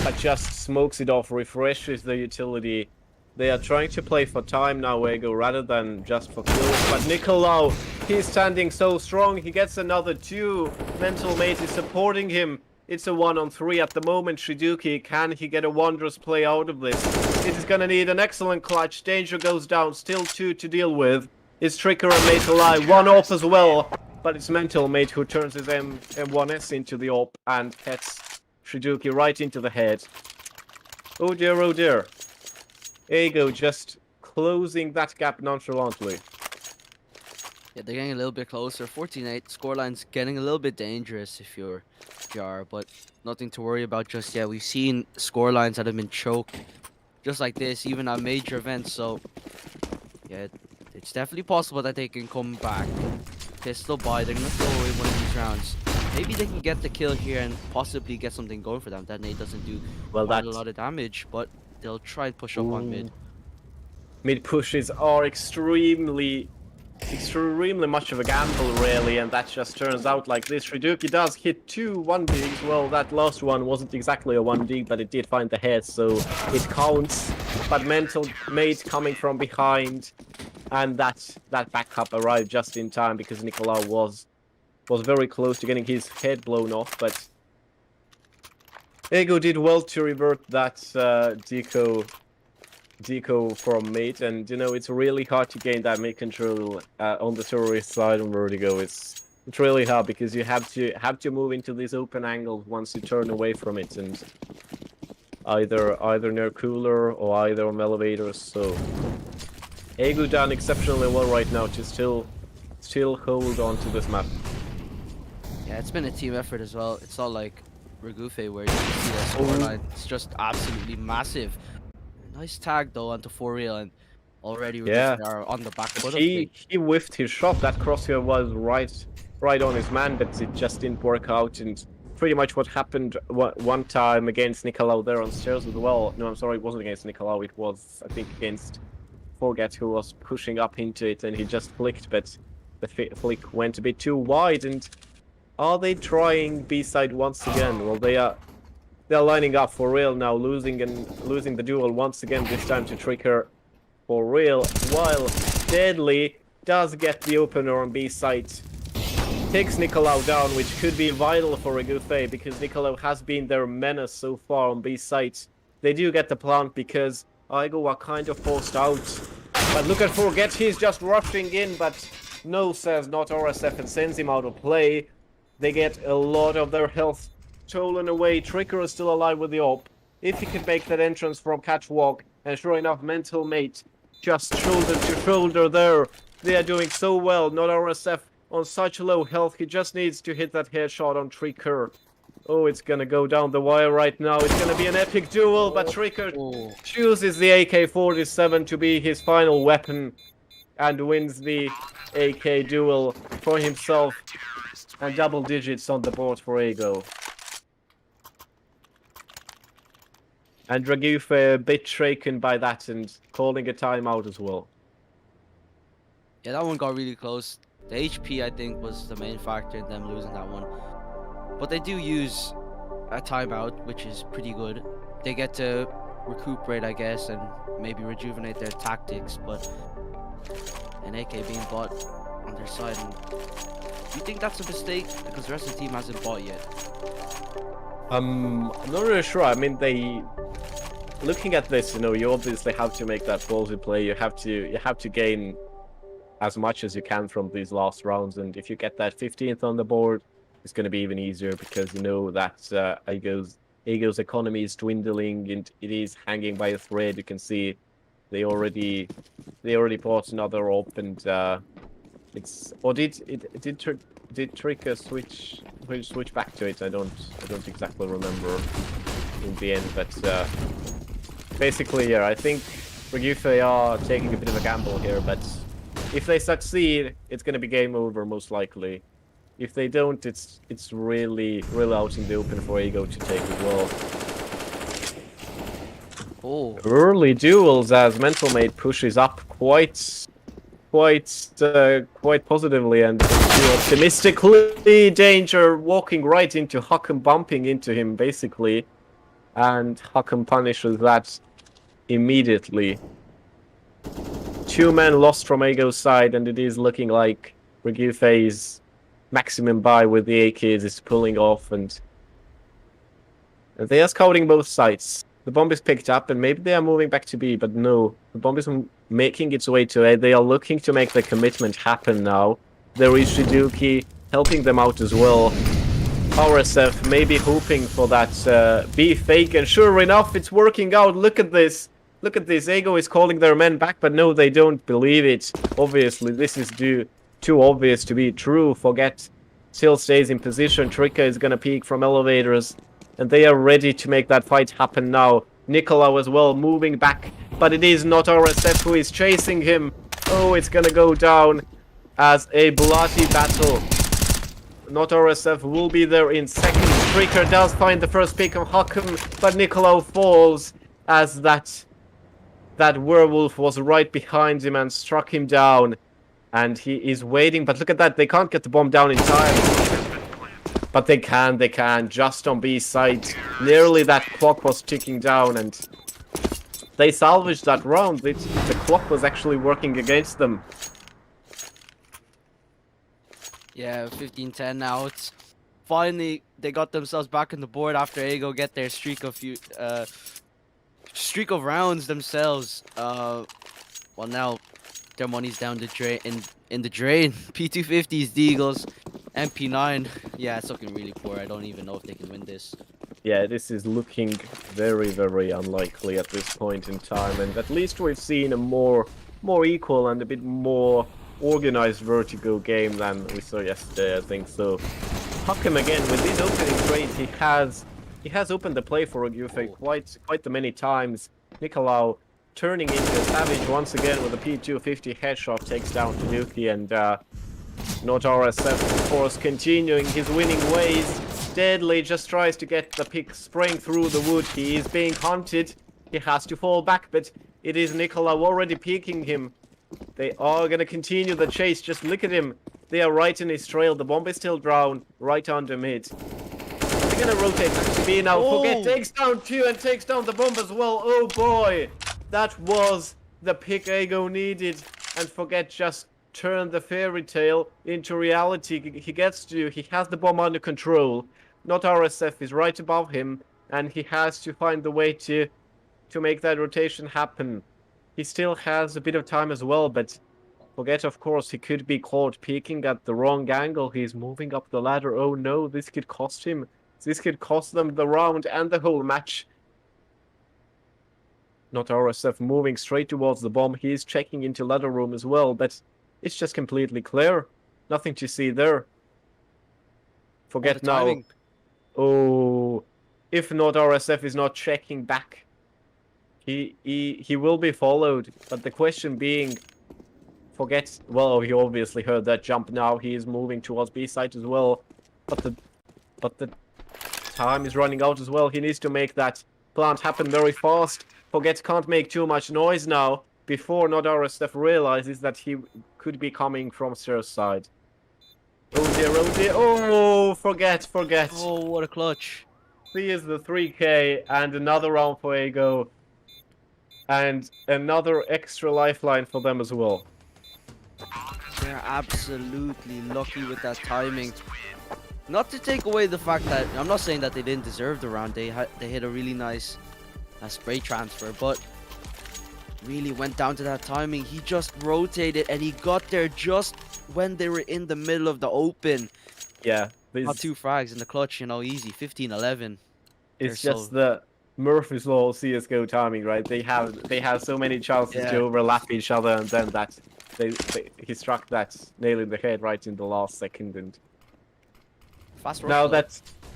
but just smokes it off, refreshes the utility. They are trying to play for time now, Ego, rather than just for kills. But Nicolo, he's standing so strong. He gets another 2. Mental Mate is supporting him. It's a 1-on-3 at the moment. Shiduki, can he get a wondrous play out of this? It is gonna need an excellent clutch. Danger goes down, still 2 to deal with. It's Tricker and Mate alive, 1 off as well. But it's Mental Mate who turns his M1S into the AWP and gets Shiduki right into the head. Oh dear, oh dear. Ego just closing that gap nonchalantly. Yeah, they're getting a little bit closer. 14-8. Scoreline's getting a little bit dangerous if you are, but nothing to worry about just yet. We've seen scorelines that have been choked just like this, even at major events. So, yeah, it's definitely possible that they can come back. Pistol by, they're going to throw away one of these rounds. Maybe they can get the kill here and possibly get something going for them. That nade doesn't do a lot of damage, but they'll try and push up on mid. Mid pushes are extremely much of a gamble, really, and that just turns out like this. Reduki does hit 2 1-digs. Well, that last one wasn't exactly a 1-dig, but it did find the head, so it counts. But Mental Mate coming from behind, and that backup arrived just in time because Nicolau was very close to getting his head blown off, but Ego did well to revert that deco from Mate, and you know, it's really hard to gain that mid control on the terrorist side on Vertigo. It's really hard because you have to move into these open angles once you turn away from it, and either near cooler or either on elevators. So Ego done exceptionally well right now to still hold on to this map. Yeah, it's been a team effort as well. It's not like Regufe where you can see that scoreline. It's just absolutely massive. Nice tag though onto 4Real, and already Regufe are on the back foot. He whiffed his shot. That crosshair was right on his man, but it just didn't work out. And pretty much what happened one time against Nicolau there on stairs as well. No, I'm sorry, it wasn't against Nicolau. It was, I think, against Forget, who was pushing up into it, and he just flicked, but the flick went a bit too wide. And are they trying B-side once again? Well, they're lining up for real now, losing the duel once again, this time to Tricker for real, while Deadly does get the opener on B-side. Takes Nicolau down, which could be vital for Regufe, because Nicolau has been their menace so far on B-side. They do get the plant because Igo are kind of forced out. But look at Forget, he's just rushing in, but no, says not RSF, and sends him out of play. They get a lot of their health stolen away. Tricker is still alive with the AWP. If he can make that entrance from catwalk, and sure enough, Mental Mate just shoulder to shoulder there. They are doing so well. Not RSF on such low health. He just needs to hit that headshot on Tricker. Oh, it's gonna go down the wire right now. It's gonna be an epic duel, but Tricker chooses the AK-47 to be his final weapon and wins the AK duel for himself. And double digits on the board for Ego. And Regufe a bit shaken by that and calling a timeout as well. Yeah, that one got really close. The HP, I think, was the main factor in them losing that one. But they do use a timeout, which is pretty good. They get to recuperate, I guess, and maybe rejuvenate their tactics, but an AK being bought on their side. And do you think that's a mistake? Because the rest of the team hasn't bought yet. I'm not really sure. I mean, looking at this, you know, you obviously have to make that ballsy play. You have to gain as much as you can from these last rounds, and if you get that 15th on the board, it's going to be even easier because you know that Ego's economy is dwindling and it is hanging by a thread. You can see they already bought another op, and it's or did Trick switch back to it? I don't exactly remember in the end, but basically, yeah, I think Regufe are taking a bit of a gamble here, but if they succeed, it's gonna be game over most likely. If they don't, it's really out in the open for Ego to take as well. Oh, Early duels as Mental Mate pushes up quite positively and too optimistically. Danger walking right into Huckham, bumping into him basically, and Huckham punishes that immediately. 2 men lost from Ego's side, and it is looking like Regufe's maximum buy with the A-Kids is pulling off, and they are scouting both sides. The bomb is picked up, and maybe they are moving back to B, but no. The bomb is making its way to A. They are looking to make the commitment happen now. There is Shiduki helping them out as well. RSF maybe hoping for that B fake, and sure enough, it's working out. Look at this. Look at this. Ego is calling their men back, but no, they don't believe it. Obviously, this is too obvious to be true. Forget still stays in position. Trika is gonna peek from elevators, and they are ready to make that fight happen now. Nicolau as well moving back, but it is not RSF who is chasing him. Oh, it's gonna go down as a bloody battle. Not RSF will be there in seconds. Trika does find the first pick on Huckham, but Nicolau falls as that werewolf was right behind him and struck him down. And he is waiting, but look at that, they can't get the bomb down in time. But they can, just on B side. Nearly that clock was ticking down, and they salvaged that round. The clock was actually working against them. yeah, 15-10 now. It's finally they got themselves back on the board after Ego get their streak of rounds themselves. Well, now their money's down the drain. In the drain. P250s, the Eagles, MP9. Yeah, it's looking really poor. I don't even know if they can win this. Yeah, this is looking very, very unlikely at this point in time, and at least we've seen a more equal and a bit more organized Vertigo game than we saw yesterday, I think. So Huckham again with these opening trades, he has opened the play for Regufe quite the many times. Nicolau turning into a savage once again with a P250 headshot, takes down Tanuki, and not RSF, of course, continuing his winning ways. Deadly just tries to get the pick spraying through the wood. He is being hunted. He has to fall back, but it is Nicolau already peeking him. They are going to continue the chase. Just look at him. They are right in his trail. The bomb is still down, right under mid. They're going to rotate back to B now. Oh. Forget takes down 2 and takes down the bomb as well. Oh boy. That was the pick Ego needed. And Forget just turned the fairy tale into reality. He has the bomb under control. Not RSF is right above him, and he has to find the way to make that rotation happen. He still has a bit of time as well, but Forget, of course, he could be caught peeking at the wrong angle. He's moving up the ladder. Oh no, this could cost him. This could cost them the round and the whole match. Not RSF moving straight towards the bomb. He is checking into ladder room as well, but it's just completely clear. Nothing to see there. Forget now. Oh, if not RSF is not checking back, he will be followed. But the question being, Forget. Well, he obviously heard that jump now. He is moving towards B side as well. But the time is running out as well. He needs to make that plant happen very fast. Forget can't make too much noise now before not RSF realizes that he could be coming from Sir's side. Oh dear, oh dear. Oh, Forget. Oh, what a clutch. He is the 3K and another round for Ego. And another extra lifeline for them as well. They're absolutely lucky with that timing. Not to take away the fact that I'm not saying that they didn't deserve the round. They hit a really nice spray transfer, but really went down to that timing. He just rotated and he got there just when they were in the middle of the open. Yeah. Got 2 frags in the clutch, you know, easy. 15-11. It's They're just so- the Murphy's Law of CS:GO timing, right? They have so many chances to Yeah. overlap each other, and then he struck that nail in the head right in the last second, and Fast rush. now though.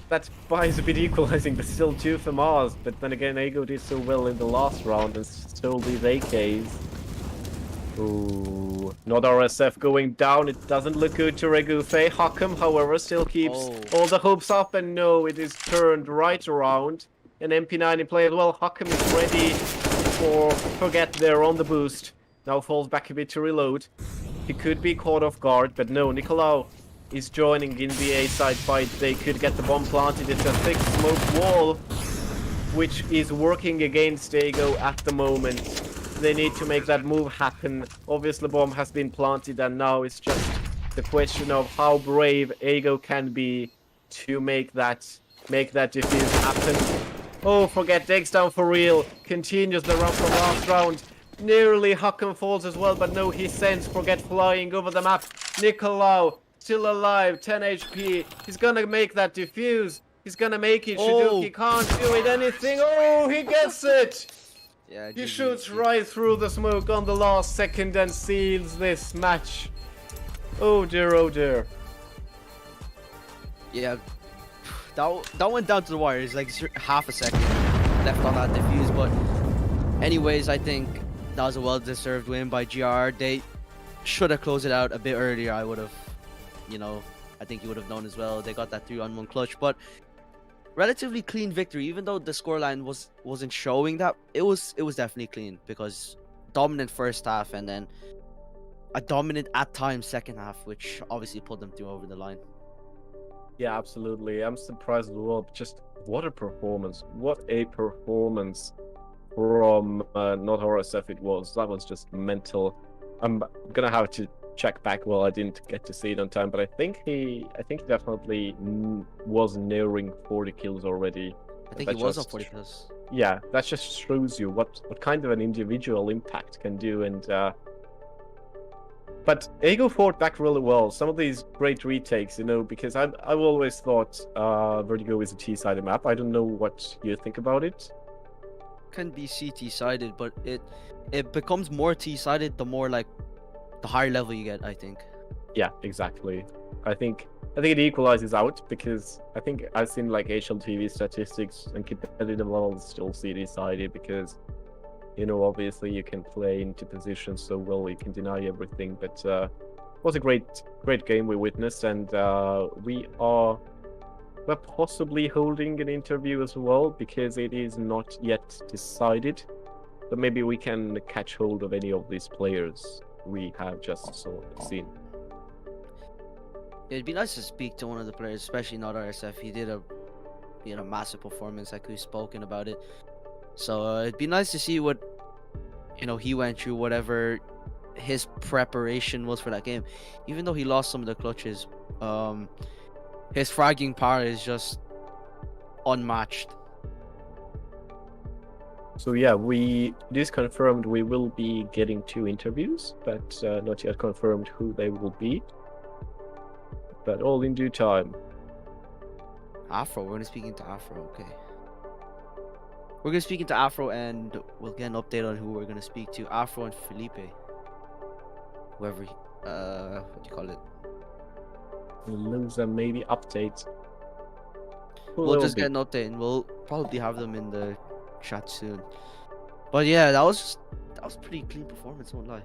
that buys a bit equalizing, but still 2 for Mars. But then again, Ego did so well in the last round and stole these AKs. Ooh, not RSF going down. It doesn't look good to Regufe. Huckham, however, still keeps all the hopes up, and no, it is turned right around. An MP9 in play as well. Huckham is ready for Forget there on the boost. Now falls back a bit to reload. He could be caught off guard, but no, Nicolau is joining in the A-side fight. They could get the bomb planted. It's a thick smoke wall, which is working against Ego at the moment. They need to make that move happen. Obviously, the bomb has been planted, and now it's just the question of how brave Ego can be to make that defuse happen. Oh, Forget Dex down for real. Continues the run from last round. Nearly Huckham falls as well, but no, he sends Forget flying over the map. Nicolau still alive, 10 HP. He's gonna make that defuse. He's gonna make it. Shiduki can't do it anything. Oh, he gets it. Yeah, He GG. shoots right through the smoke on the last second and seals this match. Oh dear, oh dear. Yeah, that went down to the wire. It's like half a second left on that defuse, but anyways, I think that was a well-deserved win by GR. They should have closed it out a bit earlier. I would have, I think you would have known as well. They got that 3-on-1 clutch, but relatively clean victory. Even though the scoreline wasn't showing that, it was definitely clean because dominant first half and then a dominant at times second half, which obviously pulled them through over the line. Yeah, absolutely. I'm surprised as well. Just what a performance. What a performance from not RSF it was. That was just mental. I'm gonna have to check back. Well, I didn't get to see it on time, but I think he definitely was nearing 40 kills already. I think he was on 40 kills. Yeah, that just shows you what kind of an individual impact can do. And but Ego fought back really well. Some of these great retakes, because I've always thought Vertigo is a T-sided map. I don't know what you think about it. Can be CT sided, but it becomes more T sided the more like the higher level you get, I think. Yeah, exactly. I think it equalizes out because I think I've seen like HLTV statistics and competitive levels still CT sided because obviously you can play into positions so well, you can deny everything. But it was a great game we witnessed, and we're possibly holding an interview as well because it is not yet decided. But maybe we can catch hold of any of these players we have just seen. It'd be nice to speak to one of the players, especially not RSF. He did a massive performance, like we've spoken about it. So it'd be nice to see what he went through, whatever his preparation was for that game. Even though he lost some of the clutches, his fragging power is just unmatched. So yeah, it is confirmed we will be getting 2 interviews, but not yet confirmed who they will be. But all in due time. Afro, we're gonna speak into Afro, okay. We're gonna speak into Afro and we'll get an update on who we're gonna speak to. Afro and Felipe. Whoever, what do you call it? Loser maybe update. We'll just get an update and we'll probably have them in the chat soon. But yeah, that was pretty clean performance, won't lie.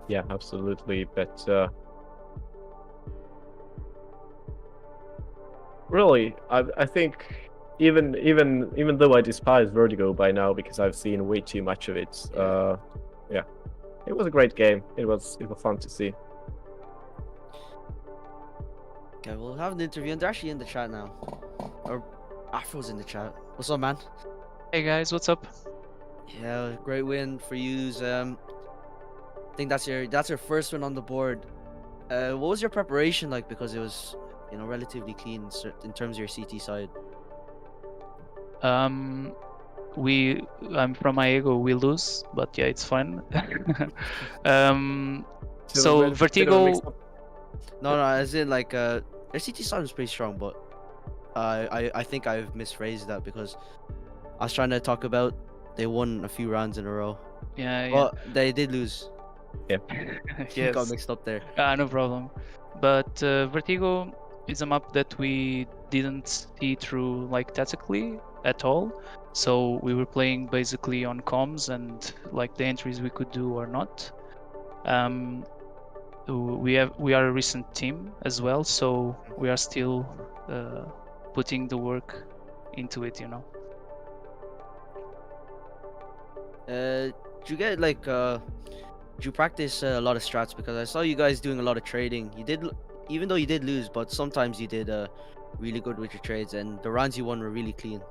Yeah, absolutely. But really, I think even though I despise Vertigo by now because I've seen way too much of it, yeah, it was a great game. It was fun to see. Okay, we'll have an interview and they're actually in the chat now. Or Afro's in the chat. What's up, man? Hey guys, what's up? Yeah, great win for you. I think that's your first win on the board. What was your preparation like? Because it was, relatively clean in terms of your CT side. I'm from Aego, we lose, but yeah, it's fine. So Vertigo. No, as in like their CT side was pretty strong, but I think I've misphrased that because I was trying to talk about they won a few rounds in a row. Yeah, Well, they did lose. Yeah. yes. Got mixed up there. No problem. But Vertigo is a map that we didn't see through like tactically at all. So we were playing basically on comms and like the entries we could do or not. We are a recent team as well, so we are still putting the work into it, you know. Do you get like do you practice a lot of strats? Because I saw you guys doing a lot of trading. You did, even though you did lose, but sometimes you did really good with your trades, and the rounds you won were really clean.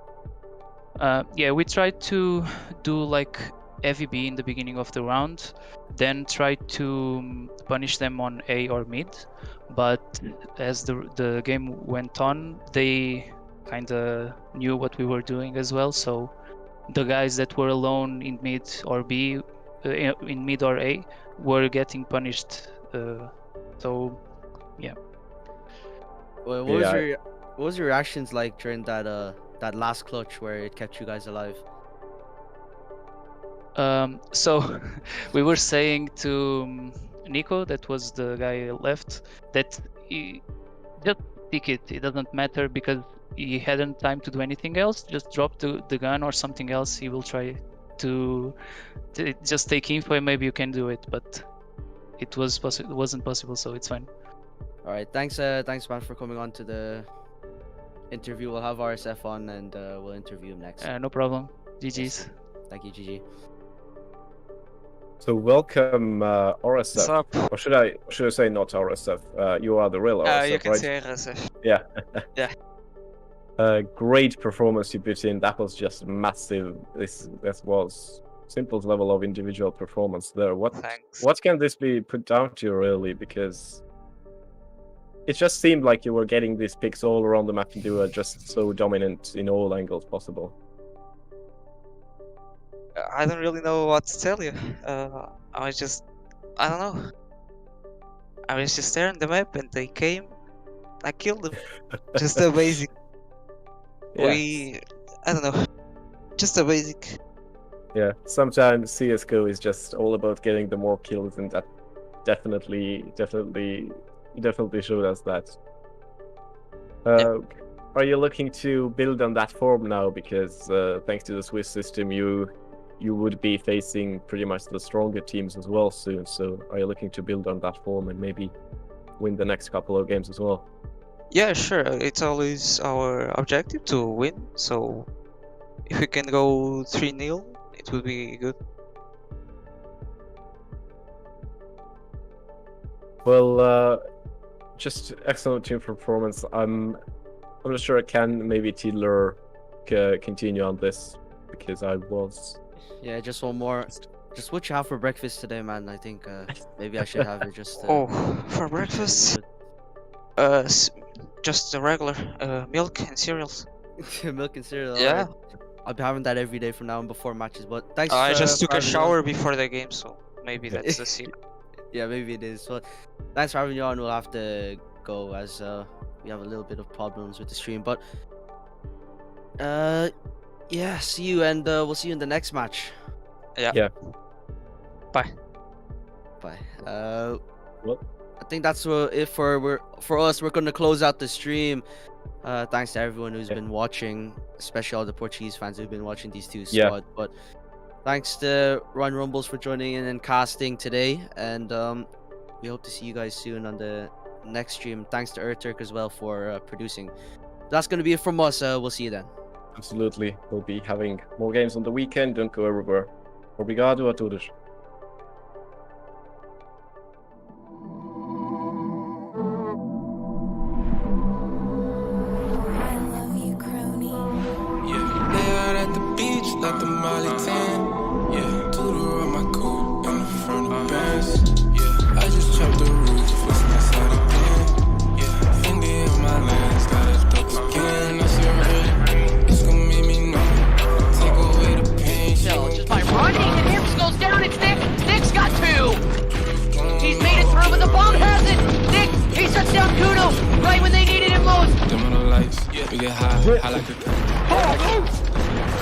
Yeah, we tried to do like heavy B in the beginning of the round, then try to punish them on A or mid. But as the game went on, they kind of knew what we were doing as well. So the guys that were alone in mid or B, in mid or A, were getting punished. So yeah. Well, what was your reactions like during that last clutch where it kept you guys alive? So we were saying to Nico, that was the guy left, that he just pick it. It doesn't matter because he hadn't time to do anything else. Just drop the gun or something else. He will try to just take info and maybe you can do it. But it wasn't possible, so it's fine. All right, thanks man for coming on to the interview. We'll have RSF on and we'll interview him next. No problem. GG's. Yes. Thank you, GG. So welcome, RSF. What's up? Or should I say not RSF? You are the real RSF, You can right? say RSF. Yeah. Yeah. Great performance you put in. That was just massive. This was simple level of individual performance there. Thanks. What can this be put down to really? Because it just seemed like you were getting these picks all around the map and you were just so dominant in all angles possible. I don't really know what to tell you. I don't know. I was just there on the map and they came. I killed them. Just a basic. Yeah. I don't know. Just a basic. Yeah, sometimes CSGO is just all about getting the more kills, and that definitely showed us that. Are you looking to build on that form now? Because thanks to the Swiss system, you would be facing pretty much the stronger teams as well soon. So are you looking to build on that form and maybe win the next couple of games as well? Yeah, sure. It's always our objective to win. So if we can go 3-0, it would be good. Well, just excellent team performance. I'm not sure I can maybe Tidler continue on this because I was. Yeah, just one more. Just what you have for breakfast today, man. I think maybe I should have it just. Oh, for breakfast? Just the regular milk and cereals. Milk and cereal. Yeah. Right. I'll be having that every day from now on before matches. But thanks. I just took for a having me on. shower before the game, so maybe that's the scene. Yeah, maybe it is. Well, thanks for having you on. We'll have to go as we have a little bit of problems with the stream. But yeah, see you, and we'll see you in the next match. Yeah. Bye. Bye. What? I think that's it for us. We're gonna close out the stream. Thanks to everyone who's been watching, especially all the Portuguese fans who've been watching these two squads. But thanks to Ryan Rumbles for joining in and casting today, and we hope to see you guys soon on the next stream. Thanks to Turk as well for producing. That's gonna be it from us. We'll see you then. Absolutely. We'll be having more games on the weekend. Don't go everywhere. Obrigado a todos. Like the Molly 10, yeah. Tutor on my coupe in the front of Benz, yeah. I just chopped the roof, listen inside the pen, yeah. Fendi in my lens, got it dope again. I see red, it's gonna make me numb. Take away the pain. Just by running, and Hips goes down. It's Nick. Nick's got two. He's made it through, but the bomb has it. Nick, he shuts down Kuno. Right right when they needed it most. Dim on the lights, we get high, high like a